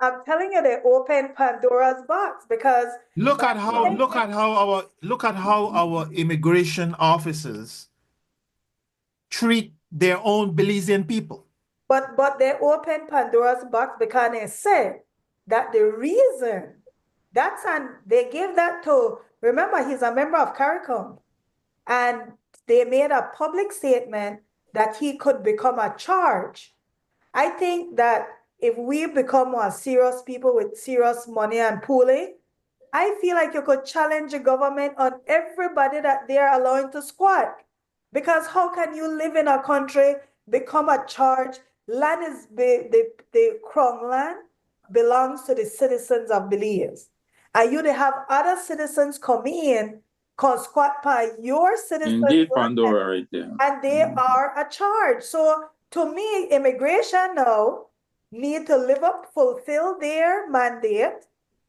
I'm telling you, they opened Pandora's box because look at how our immigration officers treat their own Belizean people. But they opened Pandora's box because they said that the reason they gave that to, remember, he's a member of CARICOM, and they made a public statement that he could become a charge. I think that if we become more serious people with serious money and pooling, I feel like you could challenge the government on everybody that they're allowing to squat. Because how can you live in a country, become a charge? Land is the Crown land belongs to the citizens of Belize. And you have other citizens come in, cause squat by your citizens. Indeed, Pandora right there. And they are a charge. So to me, immigration now need to fulfill their mandate,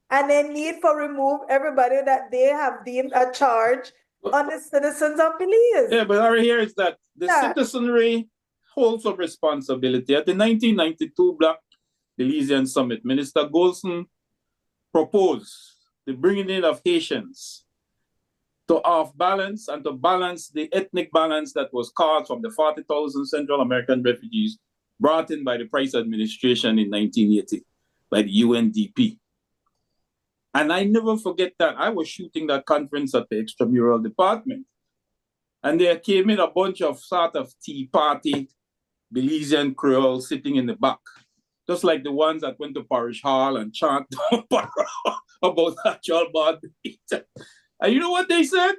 and they need to remove everybody that they have deemed a charge on the citizens of Belize. Yeah, but our here is that the citizenry holds a responsibility. At the 1992 Black Belizean Summit, Minister Golson proposed the bringing in of Haitians to off-balance and to balance the ethnic balance that was caused from the 40,000 Central American refugees brought in by the Price administration in 1980 by the UNDP. And I never forget that. I was shooting that conference at the extramural department. And there came in a bunch of sort of Tea Party Belizean Creoles sitting in the back, just like the ones that went to Parish Hall and chant about actual bad. And you know what they said?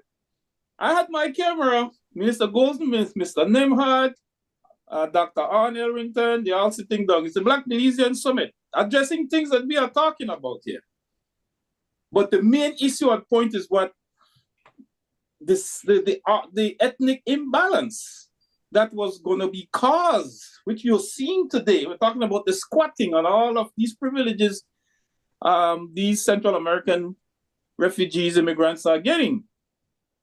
I had my camera, Minister Golden, Mr. Nemhard, Dr. Arne Elrington, they all sitting down. It's a Black Belizean Summit, addressing things that we are talking about here. But the main issue at point is what the ethnic imbalance that was going to be caused, which you're seeing today. We're talking about the squatting and all of these privileges these Central American refugees, immigrants are getting.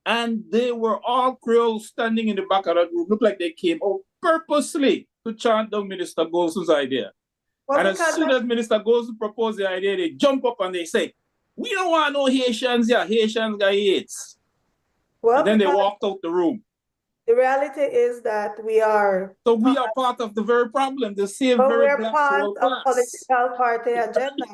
And they were all Creoles standing in the back of that group. Looked like they came out purposely to chant down Minister Golson's idea. Well, and as soon as Minister Golson proposed the idea, they jump up and they say, we don't want no Haitians here. Haitians got AIDS. Well, and then they walked out the room. The reality is that we are, So we are part of the very problem, the same but very we're black part soul of class. political party agenda.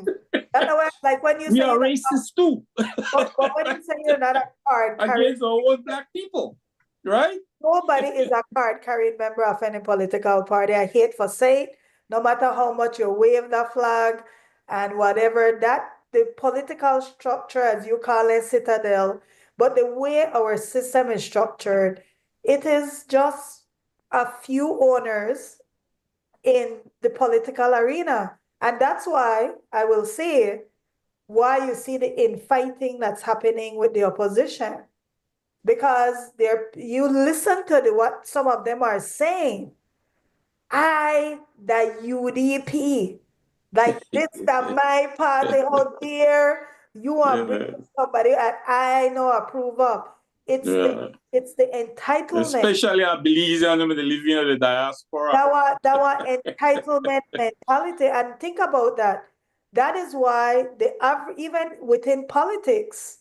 That's why, like when you We say are you're not, racist too but when you say you're not a card carrying, against our own black people, right? nobody is a card carrying member of any political party. I hate for say it, no matter how much you wave the flag and whatever that the political structure, as you call it, citadel, but the way our system is structured, it is just a few owners in the political arena. And that's why I will say why you see the infighting that's happening with the opposition. Because you listen to what some of them are saying. The UDP, like this, that my party out there, you are bringing Yeah, somebody that I know approve of. It's the yeah. it's the entitlement. Especially I believe in the living in the diaspora. That entitlement mentality. And think about that. That is why even within politics,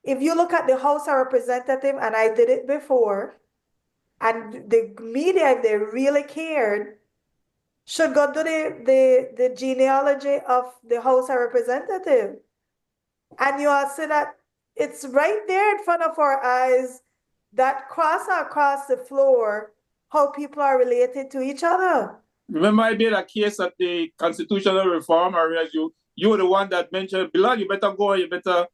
if you look at the House of Representative, and I did it before, and the media, if they really cared, should go to the genealogy of the House of Representative. And you will see that it's right there in front of our eyes that cross across the floor how people are related to each other. Remember, I made a case at the constitutional reform area. You were the one that mentioned, Bilal, you better go, you better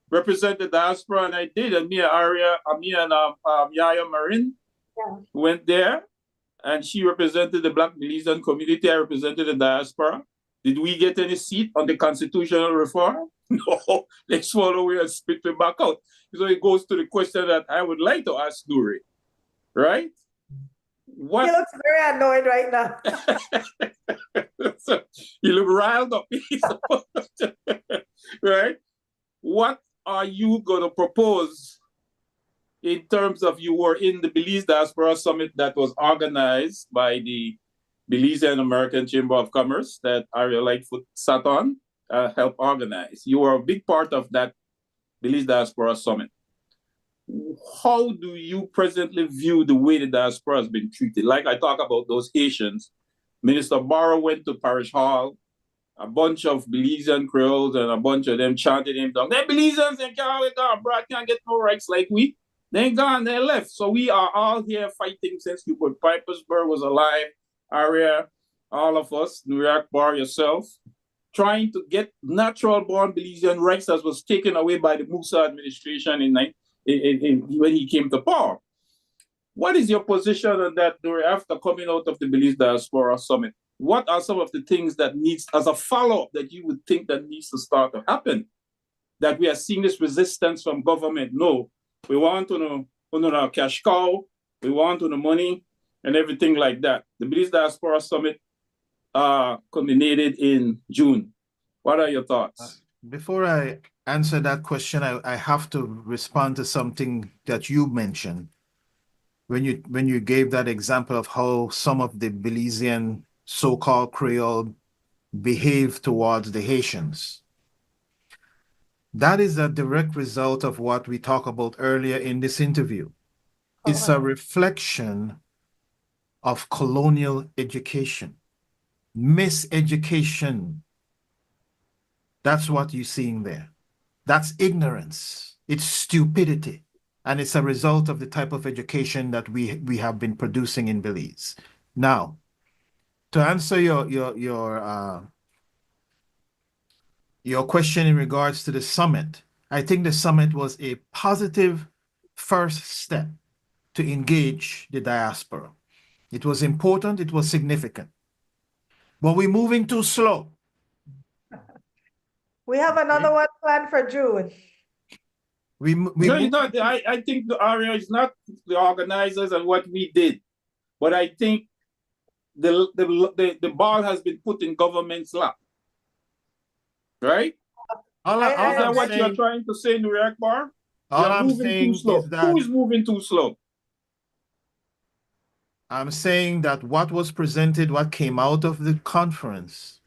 represent the diaspora, and I did. And me and ARIA, me and Yaya Marin went there, and she represented the Black Belizean community. I represented the diaspora. Did we get any seat on the constitutional reform? No, they swallow away and spit it back out. So it goes to the question that I would like to ask Nuri, right? What? He looks very annoyed right now. So, you look riled up, right? What are you going to propose in terms of you were in the Belize Diaspora Summit that was organized by the Belizean American Chamber of Commerce that ARIA LIGHTFOOT sat on, helped organize. You were a big part of that Belize Diaspora Summit. How do you presently view the way the diaspora has been treated? Like I talk about those Haitians, Minister Barrow went to Parish Hall, a bunch of Belizean Creoles and a bunch of them chanted him down. They're Belizeans, they can't get no rights like we. They gone, they left. So we are all here fighting since Newport Pipersburg was alive, ARIA, all of us, Nuri, Akbar, yourself, trying to get natural born Belizean rights that was taken away by the Musa administration when he came to power. What is your position on that, Nuri, after coming out of the Belize Diaspora Summit? What are some of the things that needs, as a follow-up, that you would think that needs to start to happen? That we are seeing this resistance from government. No, we want to know cash cow, we want to know money, and everything like that. The Belize Diaspora Summit culminated in June. What are your thoughts? Before I answer that question, I have to respond to something that you mentioned when you gave that example of how some of the Belizean so-called Creole behave towards the Haitians. That is a direct result of what we talked about earlier in this interview. It's a reflection of colonial education, miseducation. That's what you're seeing there. That's ignorance. It's stupidity. And it's a result of the type of education that we have been producing in Belize. Now, to answer your question in regards to the summit, I think the summit was a positive first step to engage the diaspora. It was important, it was significant. But we're moving too slow. We have another one planned for June. I think the ARIA is not the organizers and what we did, but I think the ball has been put in government's lap, right? Is that what you're trying to say, Nuri Akbar? All I'm saying is that who is moving too slow? I'm saying that what was presented, what came out of the conference,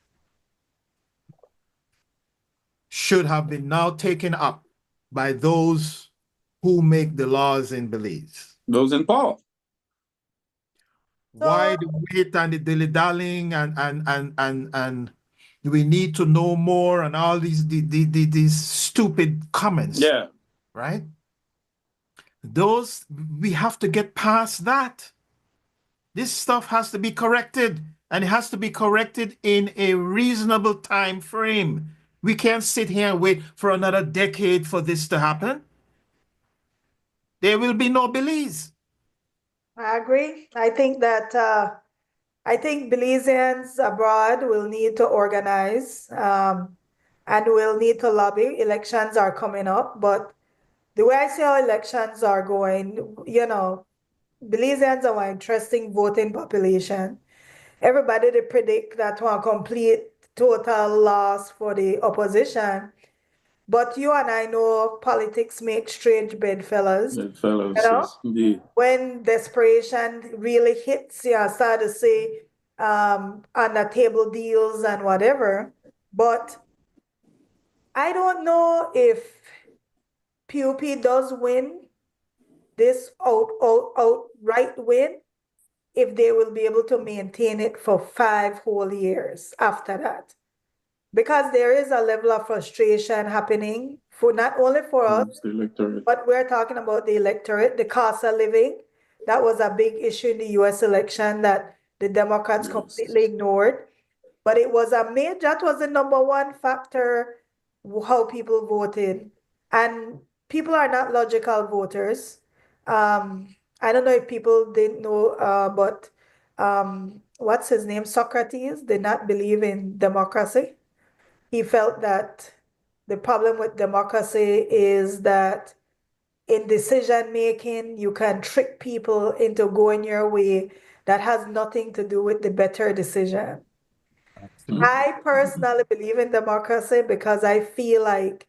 should have been now taken up by those who make the laws in Belize. Those in power. Why the wait and the dilly-dallying and we need to know more and all these stupid comments, Yeah. right? Those, we have to get past that. This stuff has to be corrected, and it has to be corrected in a reasonable time frame. We can't sit here and wait for another decade for this to happen. There will be no Belize. I agree. I think that Belizeans abroad will need to organize and will need to lobby. Elections are coming up, but the way I see how elections are going, you know, Belizeans are an interesting voting population. Everybody they predict that one complete total loss for the opposition. But you and I know politics make strange bedfellows. Bedfellows, You know, yes, indeed. when desperation really hits, you start to say under table deals and whatever. But I don't know if PUP does win this outright win, if they will be able to maintain it for 5 whole years after that. Because there is a level of frustration happening for not only for us, The electorate. but we're talking about the electorate, the cost of living. That was a big issue in the US election that the Democrats completely ignored. But it was that was the number one factor how people voted. And people are not logical voters. I don't know if people didn't know, but what's his name? Socrates did not believe in democracy. He felt that the problem with democracy is that in decision making, you can trick people into going your way that has nothing to do with the better decision. I personally believe in democracy because I feel like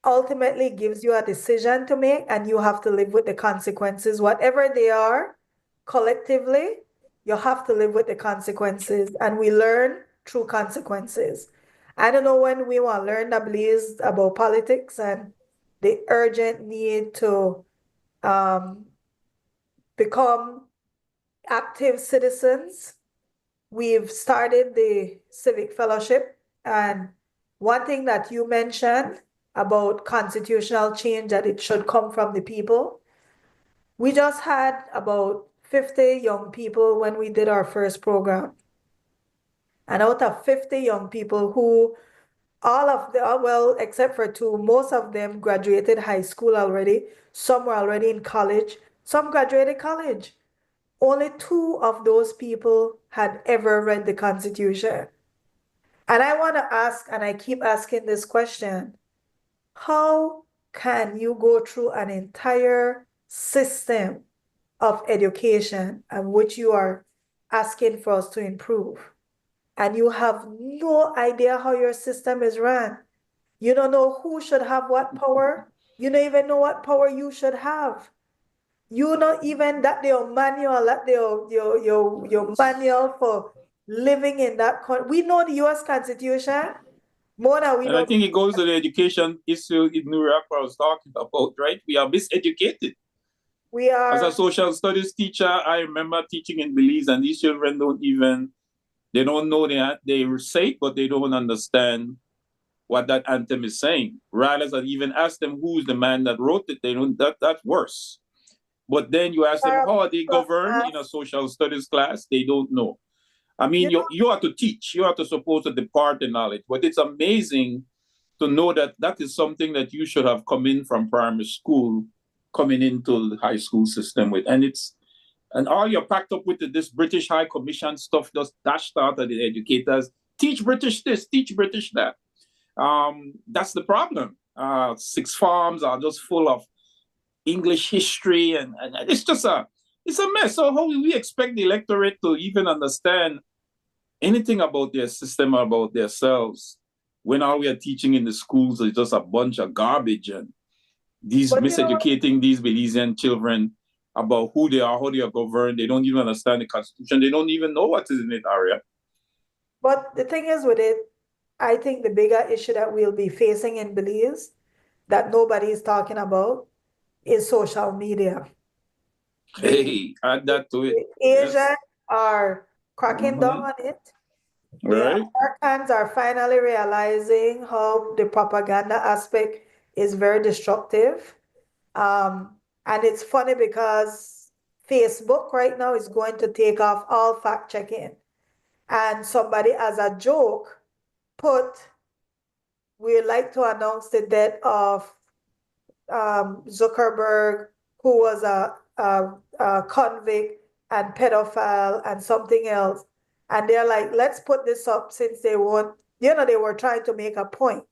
ultimately gives you a decision to make and you have to live with the consequences, whatever they are, collectively, you have to live with the consequences. And we learn through consequences. I don't know when we want to learn, I believe, about politics and the urgent need to become active citizens. We've started the civic fellowship, and one thing that you mentioned about constitutional change, that it should come from the people. We just had about 50 young people when we did our first program. And out of 50 young people who all of them, well, except for two, most of them graduated high school already. Some were already in college. Some graduated college. Only two of those people had ever read the Constitution. And I want to ask, and I keep asking this question, how can you go through an entire system of education and which you are asking for us to improve, and you have no idea how your system is run? You don't know who should have what power. You don't even know what power you should have. You know even that your manual, that your manual for living in that country. We know the US Constitution more than we And know. I think it goes to the education issue Nuri Akbar was talking about, right? We are miseducated. We are. As a social studies teacher, I remember teaching in Belize, and these children they don't know they recite, but they don't understand what that anthem is saying. Rather than even ask them who's the man that wrote it, they don't. That's worse. But then you ask them how are they governed in a social studies class, they don't know. I mean, you have to teach, you have to supposed to depart the knowledge, but it's amazing to know that that is something that you should have come in from primary school, coming into the high school system with. And all you're packed up with this British High Commission stuff, just dashed out at the educators. Teach British this, teach British that. That's the problem. Six farms are just full of English history, and it's just it's a mess. So how will we expect the electorate to even understand anything about their system, about themselves, when all we are teaching in the schools is just a bunch of garbage and miseducating these Belizean children about who they are, how they are governed. They don't even understand the Constitution. They don't even know what is in it, ARIA. But the thing is with it, I think the bigger issue that we'll be facing in Belize that nobody is talking about is social media. Hey, add that to it. The Asians are cracking down Mhm. on it. Right? The Americans are finally realizing how the propaganda aspect is very destructive. And it's funny because Facebook right now is going to take off all fact checking. And somebody, as a joke, put, "We'd like to announce the death of Zuckerberg, who was a convict and pedophile and something else." And they're like, let's put this up since they won't, they were trying to make a point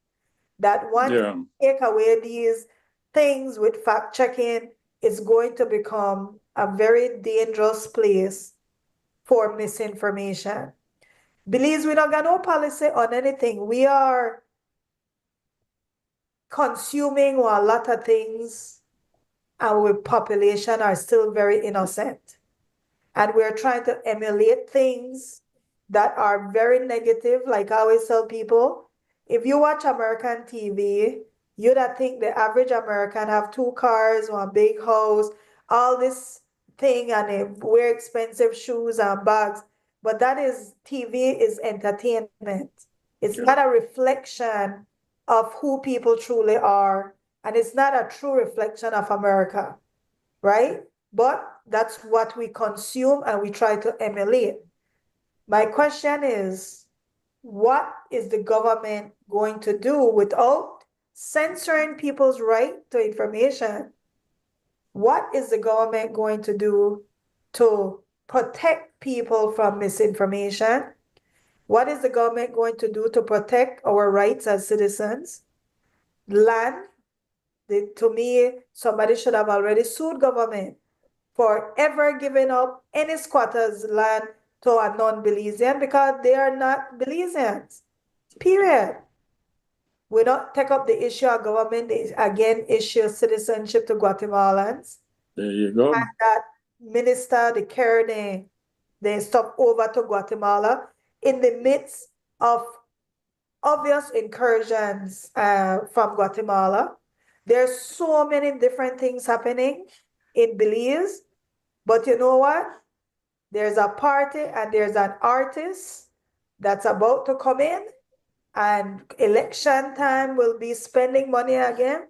that once Yeah. you take away these things with fact checking, it's going to become a very dangerous place for misinformation. Believes we don't got no policy on anything. We are consuming a lot of things. Our population are still very innocent. And we're trying to emulate things that are very negative. Like I always tell people, if you watch American TV, you'd think the average American have 2 cars, one big house, all this thing, and they wear expensive shoes and bags. But that is, TV is entertainment. It's not a reflection of who people truly are, and it's not a true reflection of America, right? But that's what we consume and we try to emulate. My question is, what is the government going to do without censoring people's right to information? What is the government going to do to protect people from misinformation? What is the government going to do to protect our rights as citizens? Land, to me, somebody should have already sued government for ever giving up any squatters' land to a non-Belizean because they are not Belizeans. Period. We don't take up the issue of government, again, issue citizenship to Guatemalans. There you go. And that minister, the care, they stop over to Guatemala in the midst of obvious incursions from Guatemala. There's so many different things happening in Belize, but you know what? There's a party and there's an artist that's about to come in, and election time will be spending money again.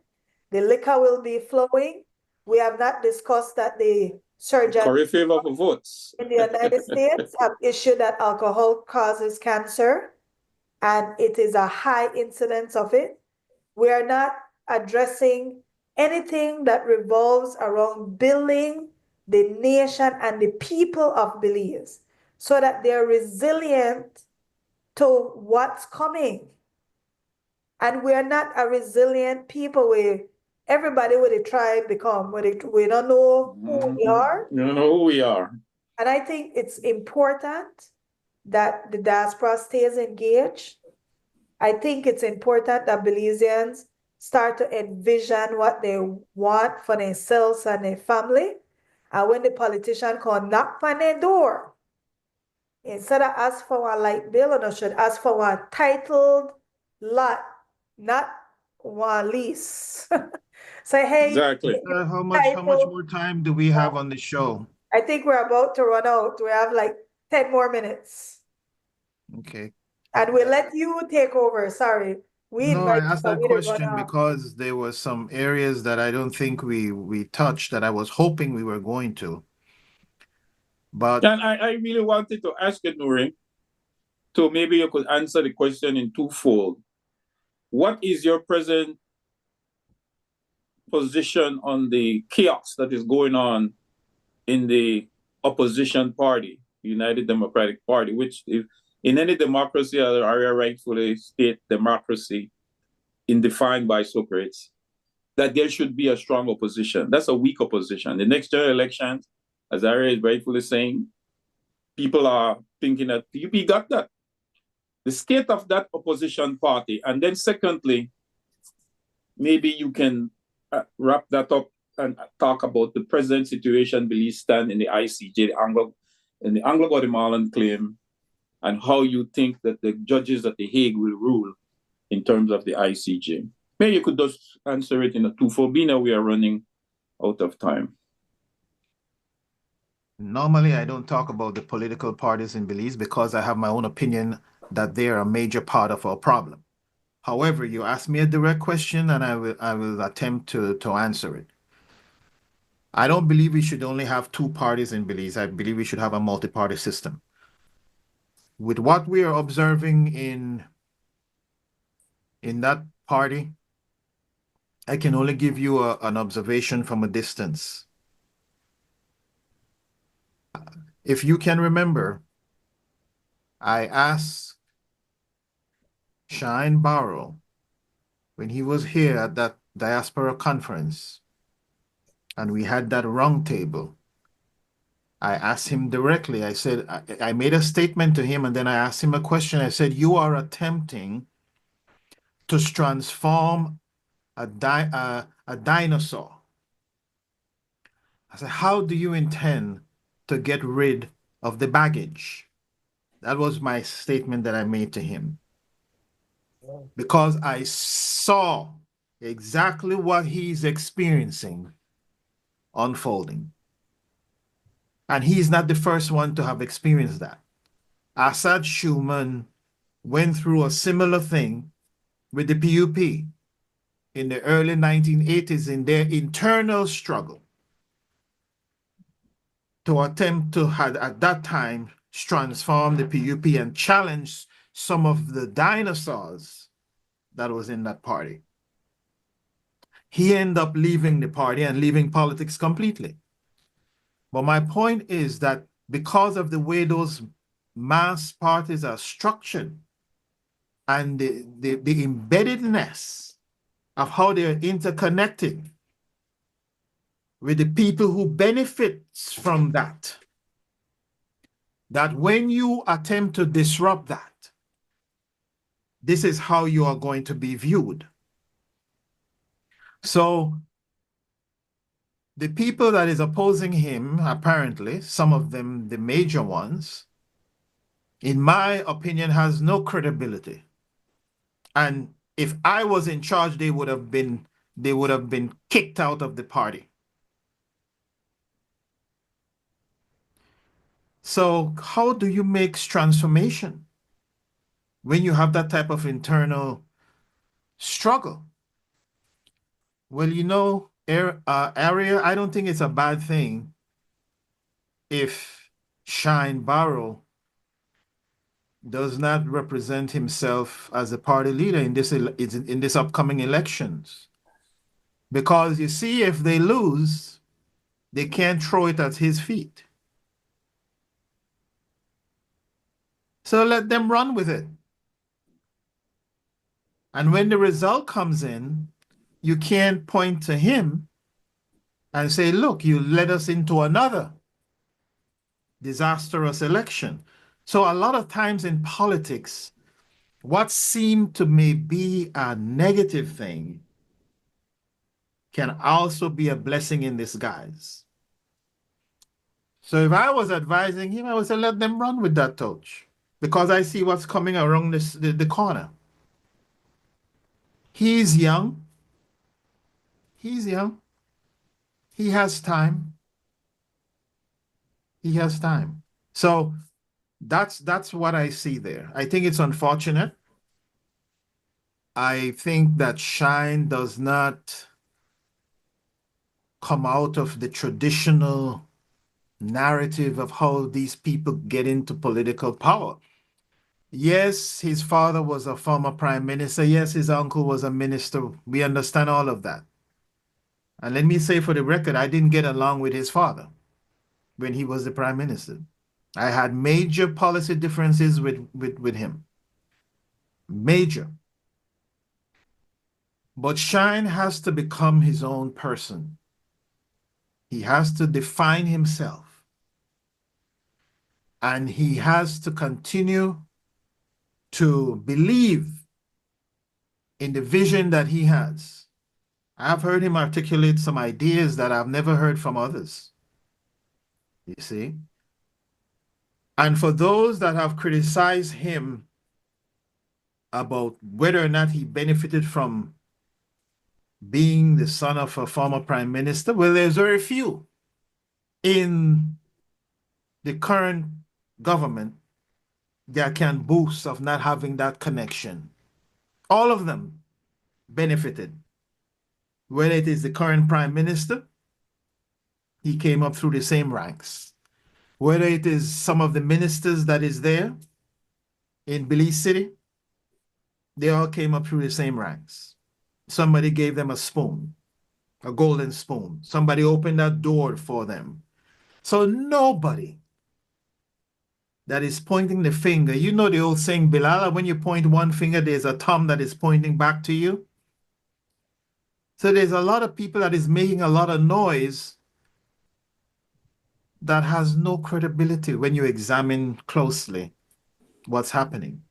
The liquor will be flowing. We have not discussed that the surgeon Curry favor for votes. in the United States have issued that alcohol causes cancer, and it is a high incidence of it. We are not addressing anything that revolves around building the nation and the people of Belize so that they're resilient to what's coming. And we're not a resilient people where everybody with a tribe become, we don't know who we are. You don't know who we are. And I think it's important that the diaspora stays engaged. I think it's important that Belizeans start to envision what they want for themselves and their family. And when the politician come knock on their door, instead of ask for a light bill, or should ask for one titled lot, not one lease. Say, hey, Exactly. How much more time do we have on the show? I think we're about to run out. We have like 10 more minutes. Okay. And we'll let you take over. Sorry. No, I asked that question because there were some areas that I don't think we touched that I was hoping we were going to. But And I really wanted to ask you, Nuri, so maybe you could answer the question in twofold. What is your present position on the chaos that is going on in the opposition party, United Democratic Party, which if in any democracy, as ARIA rightfully state democracy defined by Socrates, that there should be a strong opposition. That's a weak opposition. The next general elections, as ARIA is rightfully saying, people are thinking that PUP got that. The state of that opposition party. And then secondly, maybe you can wrap that up and talk about the present situation Belize stand in the ICJ, in the Anglo-Guatemalan claim, and how you think that the judges at The Hague will rule in terms of the ICJ. Maybe you could just answer it in a twofold. Bina, we are running out of time. Normally, I don't talk about the political parties in Belize because I have my own opinion that they are a major part of our problem. However, you asked me a direct question and I will attempt to answer it. I don't believe we should only have two parties in Belize. I believe we should have a multi-party system. With what we are observing in that party, I can only give you an observation from a distance. If you can remember, I asked Shine Barrow when he was here at that diaspora conference and we had that round table. I asked him directly. I said, I made a statement to him and then I asked him a question. I said, you are attempting to transform a dinosaur. I said, how do you intend to get rid of the baggage? That was my statement that I made to him. Because I saw exactly what he's experiencing unfolding. And he's not the first one to have experienced that. Assad Schumann went through a similar thing with the PUP in the early 1980s in their internal struggle to attempt to, at that time, transform the PUP and challenge some of the dinosaurs that was in that party. He ended up leaving the party and leaving politics completely. But my point is that because of the way those mass parties are structured and the embeddedness of how they're interconnected with the people who benefit from that, that when you attempt to disrupt that, this is how you are going to be viewed. So the people that is opposing him, apparently, some of them, the major ones, in my opinion, has no credibility. And if I was in charge, they would have been kicked out of the party. So how do you make transformation when you have that type of internal struggle? Well, you know, ARIA, I don't think it's a bad thing if Shine Barrow does not represent himself as a party leader in this upcoming elections. Because you see, if they lose, they can't throw it at his feet. So let them run with it. And when the result comes in, you can't point to him and say, look, you led us into another disastrous election. So a lot of times in politics, what seemed to may be a negative thing can also be a blessing in disguise. So if I was advising him, I would say, let them run with that torch because I see what's coming around the corner. He's young. He's young. He has time. He has time. So that's what I see there. I think it's unfortunate. I think that Shine does not come out of the traditional narrative of how these people get into political power. Yes, his father was a former prime minister. Yes, his uncle was a minister. We understand all of that. And let me say for the record, I didn't get along with his father when he was the prime minister. I had major policy differences with him. Major. But Shine has to become his own person. He has to define himself. And he has to continue to believe in the vision that he has. I've heard him articulate some ideas that I've never heard from others. You see? And for those that have criticized him about whether or not he benefited from being the son of a former prime minister, well, there's very few in the current government that can boast of not having that connection. All of them benefited. Whether it is the current prime minister, he came up through the same ranks. Whether it is some of the ministers that is there in Belize City, they all came up through the same ranks. Somebody gave them a spoon, a golden spoon. Somebody opened that door for them. So nobody that is pointing the finger, you know the old saying, BILAL, when you point one finger, there's a thumb that is pointing back to you. So there's a lot of people that is making a lot of noise that has no credibility when you examine closely what's happening.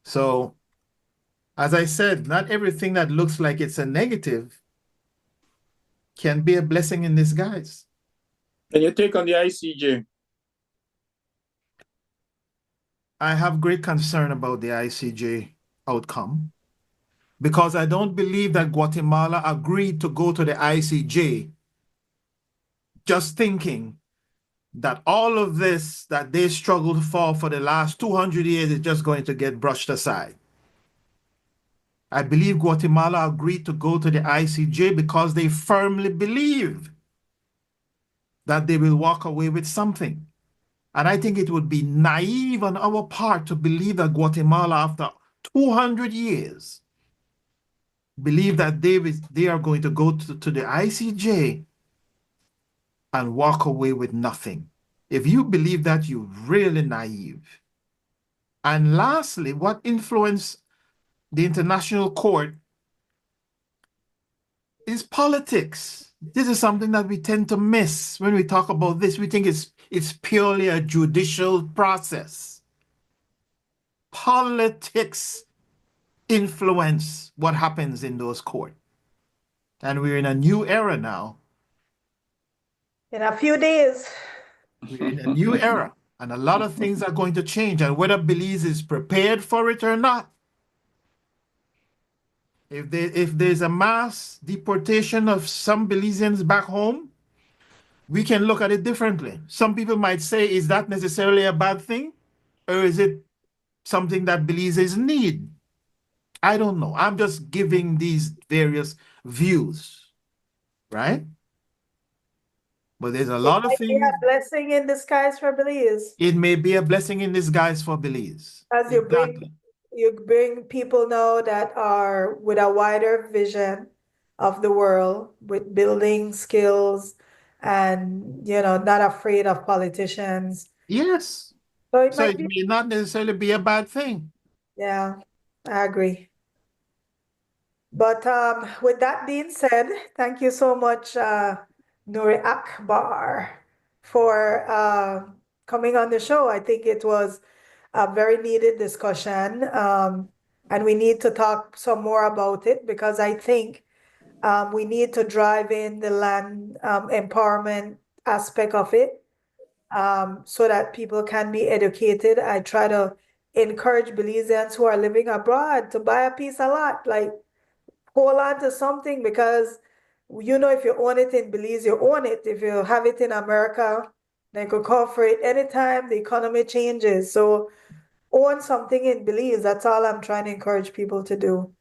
So, as I said, not everything that looks like it's a negative can be a blessing in disguise. And your take on the ICJ? I have great concern about the ICJ outcome because I don't believe that Guatemala agreed to go to the ICJ just thinking that all of this that they struggled for the last 200 years is just going to get brushed aside. I believe Guatemala agreed to go to the ICJ because they firmly believe that they will walk away with something. And I think it would be naive on our part to believe that Guatemala, after 200 years, believe that they are going to go to the ICJ and walk away with nothing. If you believe that, you're really naive. And lastly, what influenced the International Court is politics. This is something that we tend to miss when we talk about this. We think it's purely a judicial process. Politics influence what happens in those courts. And we're in a new era now. In a few days. We're in a new era, and a lot of things are going to change. And whether Belize is prepared for it or not, if there's a mass deportation of some Belizeans back home, we can look at it differently. Some people might say, is that necessarily a bad thing? Or is it something that Belizeans need? I don't know. I'm just giving these various views, right? But there's a lot of It might be things. a blessing in disguise for Belize. It may be a blessing in disguise for Belize. As you bring people now that are with a wider vision of the world, with building skills and, not afraid of politicians. Yes. So it So might it be, may not necessarily be a bad thing. yeah, I agree. But with that being said, thank you so much, Nuri Akbar, for coming on the show. I think it was a very needed discussion, and we need to talk some more about it because I think we need to drive in the land empowerment aspect of it so that people can be educated. I try to encourage Belizeans who are living abroad to buy a piece of lot, like hold on to something because if you own it in Belize, you own it. If you have it in America, they could call for it anytime the economy changes. So own something in Belize. That's all I'm trying to encourage people to do.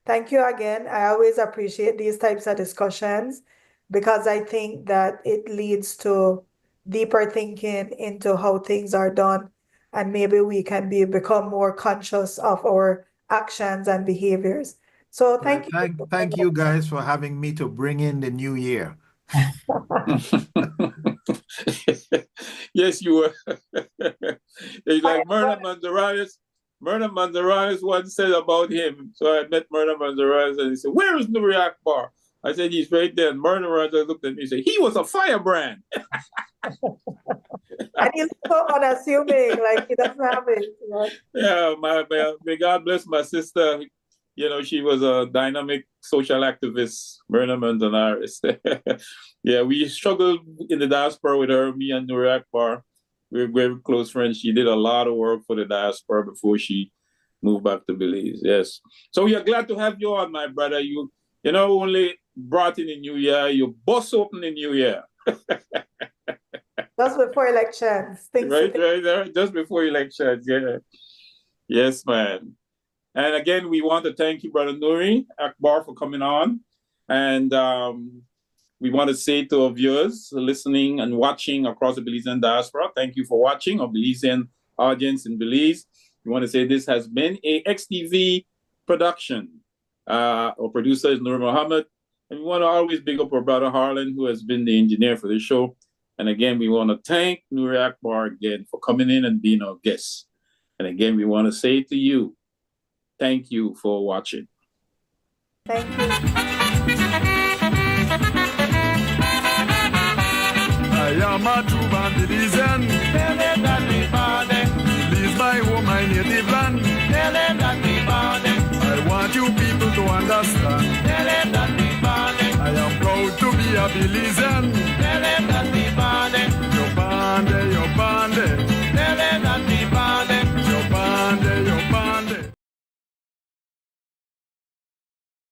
Thank you again. I always appreciate these types of discussions because I think that it leads to deeper thinking into how things are done, and maybe we can become more conscious of our actions and behaviors. So thank you. Thank you guys for having me to bring in the new year. Yes, you were. It's like Myrna Manzarares once said about him. So I met Myrna Manzarares and he said, "Where is Nuri Akbar?" I said, "He's right there." And Myrna Manzarares looked at me and said, "He was a firebrand." And he's so unassuming, like he doesn't have it. Yeah, may God bless my sister. She was a dynamic social activist, Myrna Manzanares. Yeah, we struggled in the diaspora with her, me and Nuri Akbar. We were very close friends. She did a lot of work for the diaspora before she moved back to Belize. Yes. So we are glad to have you on, my brother. You only brought in the new year, you bust open the new year. Just before elections. Things to Right. Just before elections, yeah. Yes, man. And again, we want to thank you, Brother Nuri, Akbar, for coming on. And we want to say to our viewers listening and watching across the Belizean diaspora, thank you for watching, our Belizean audience in Belize. We want to say this has been a XTV production. Our producer is Nuri Muhammad. And we want to always big up our brother Harlan, who has been the engineer for this show. And again, we want to thank Nuri Akbar again for coming in and being our guest. And again, we want to say to you, thank you for watching. Thank you. I am a true born Belizean. Tell them that we ballin'. Belize my home, my native land. Tell them that we ballin'. I want you people to understand. Tell them that we ballin'. I am proud to be a Belizean.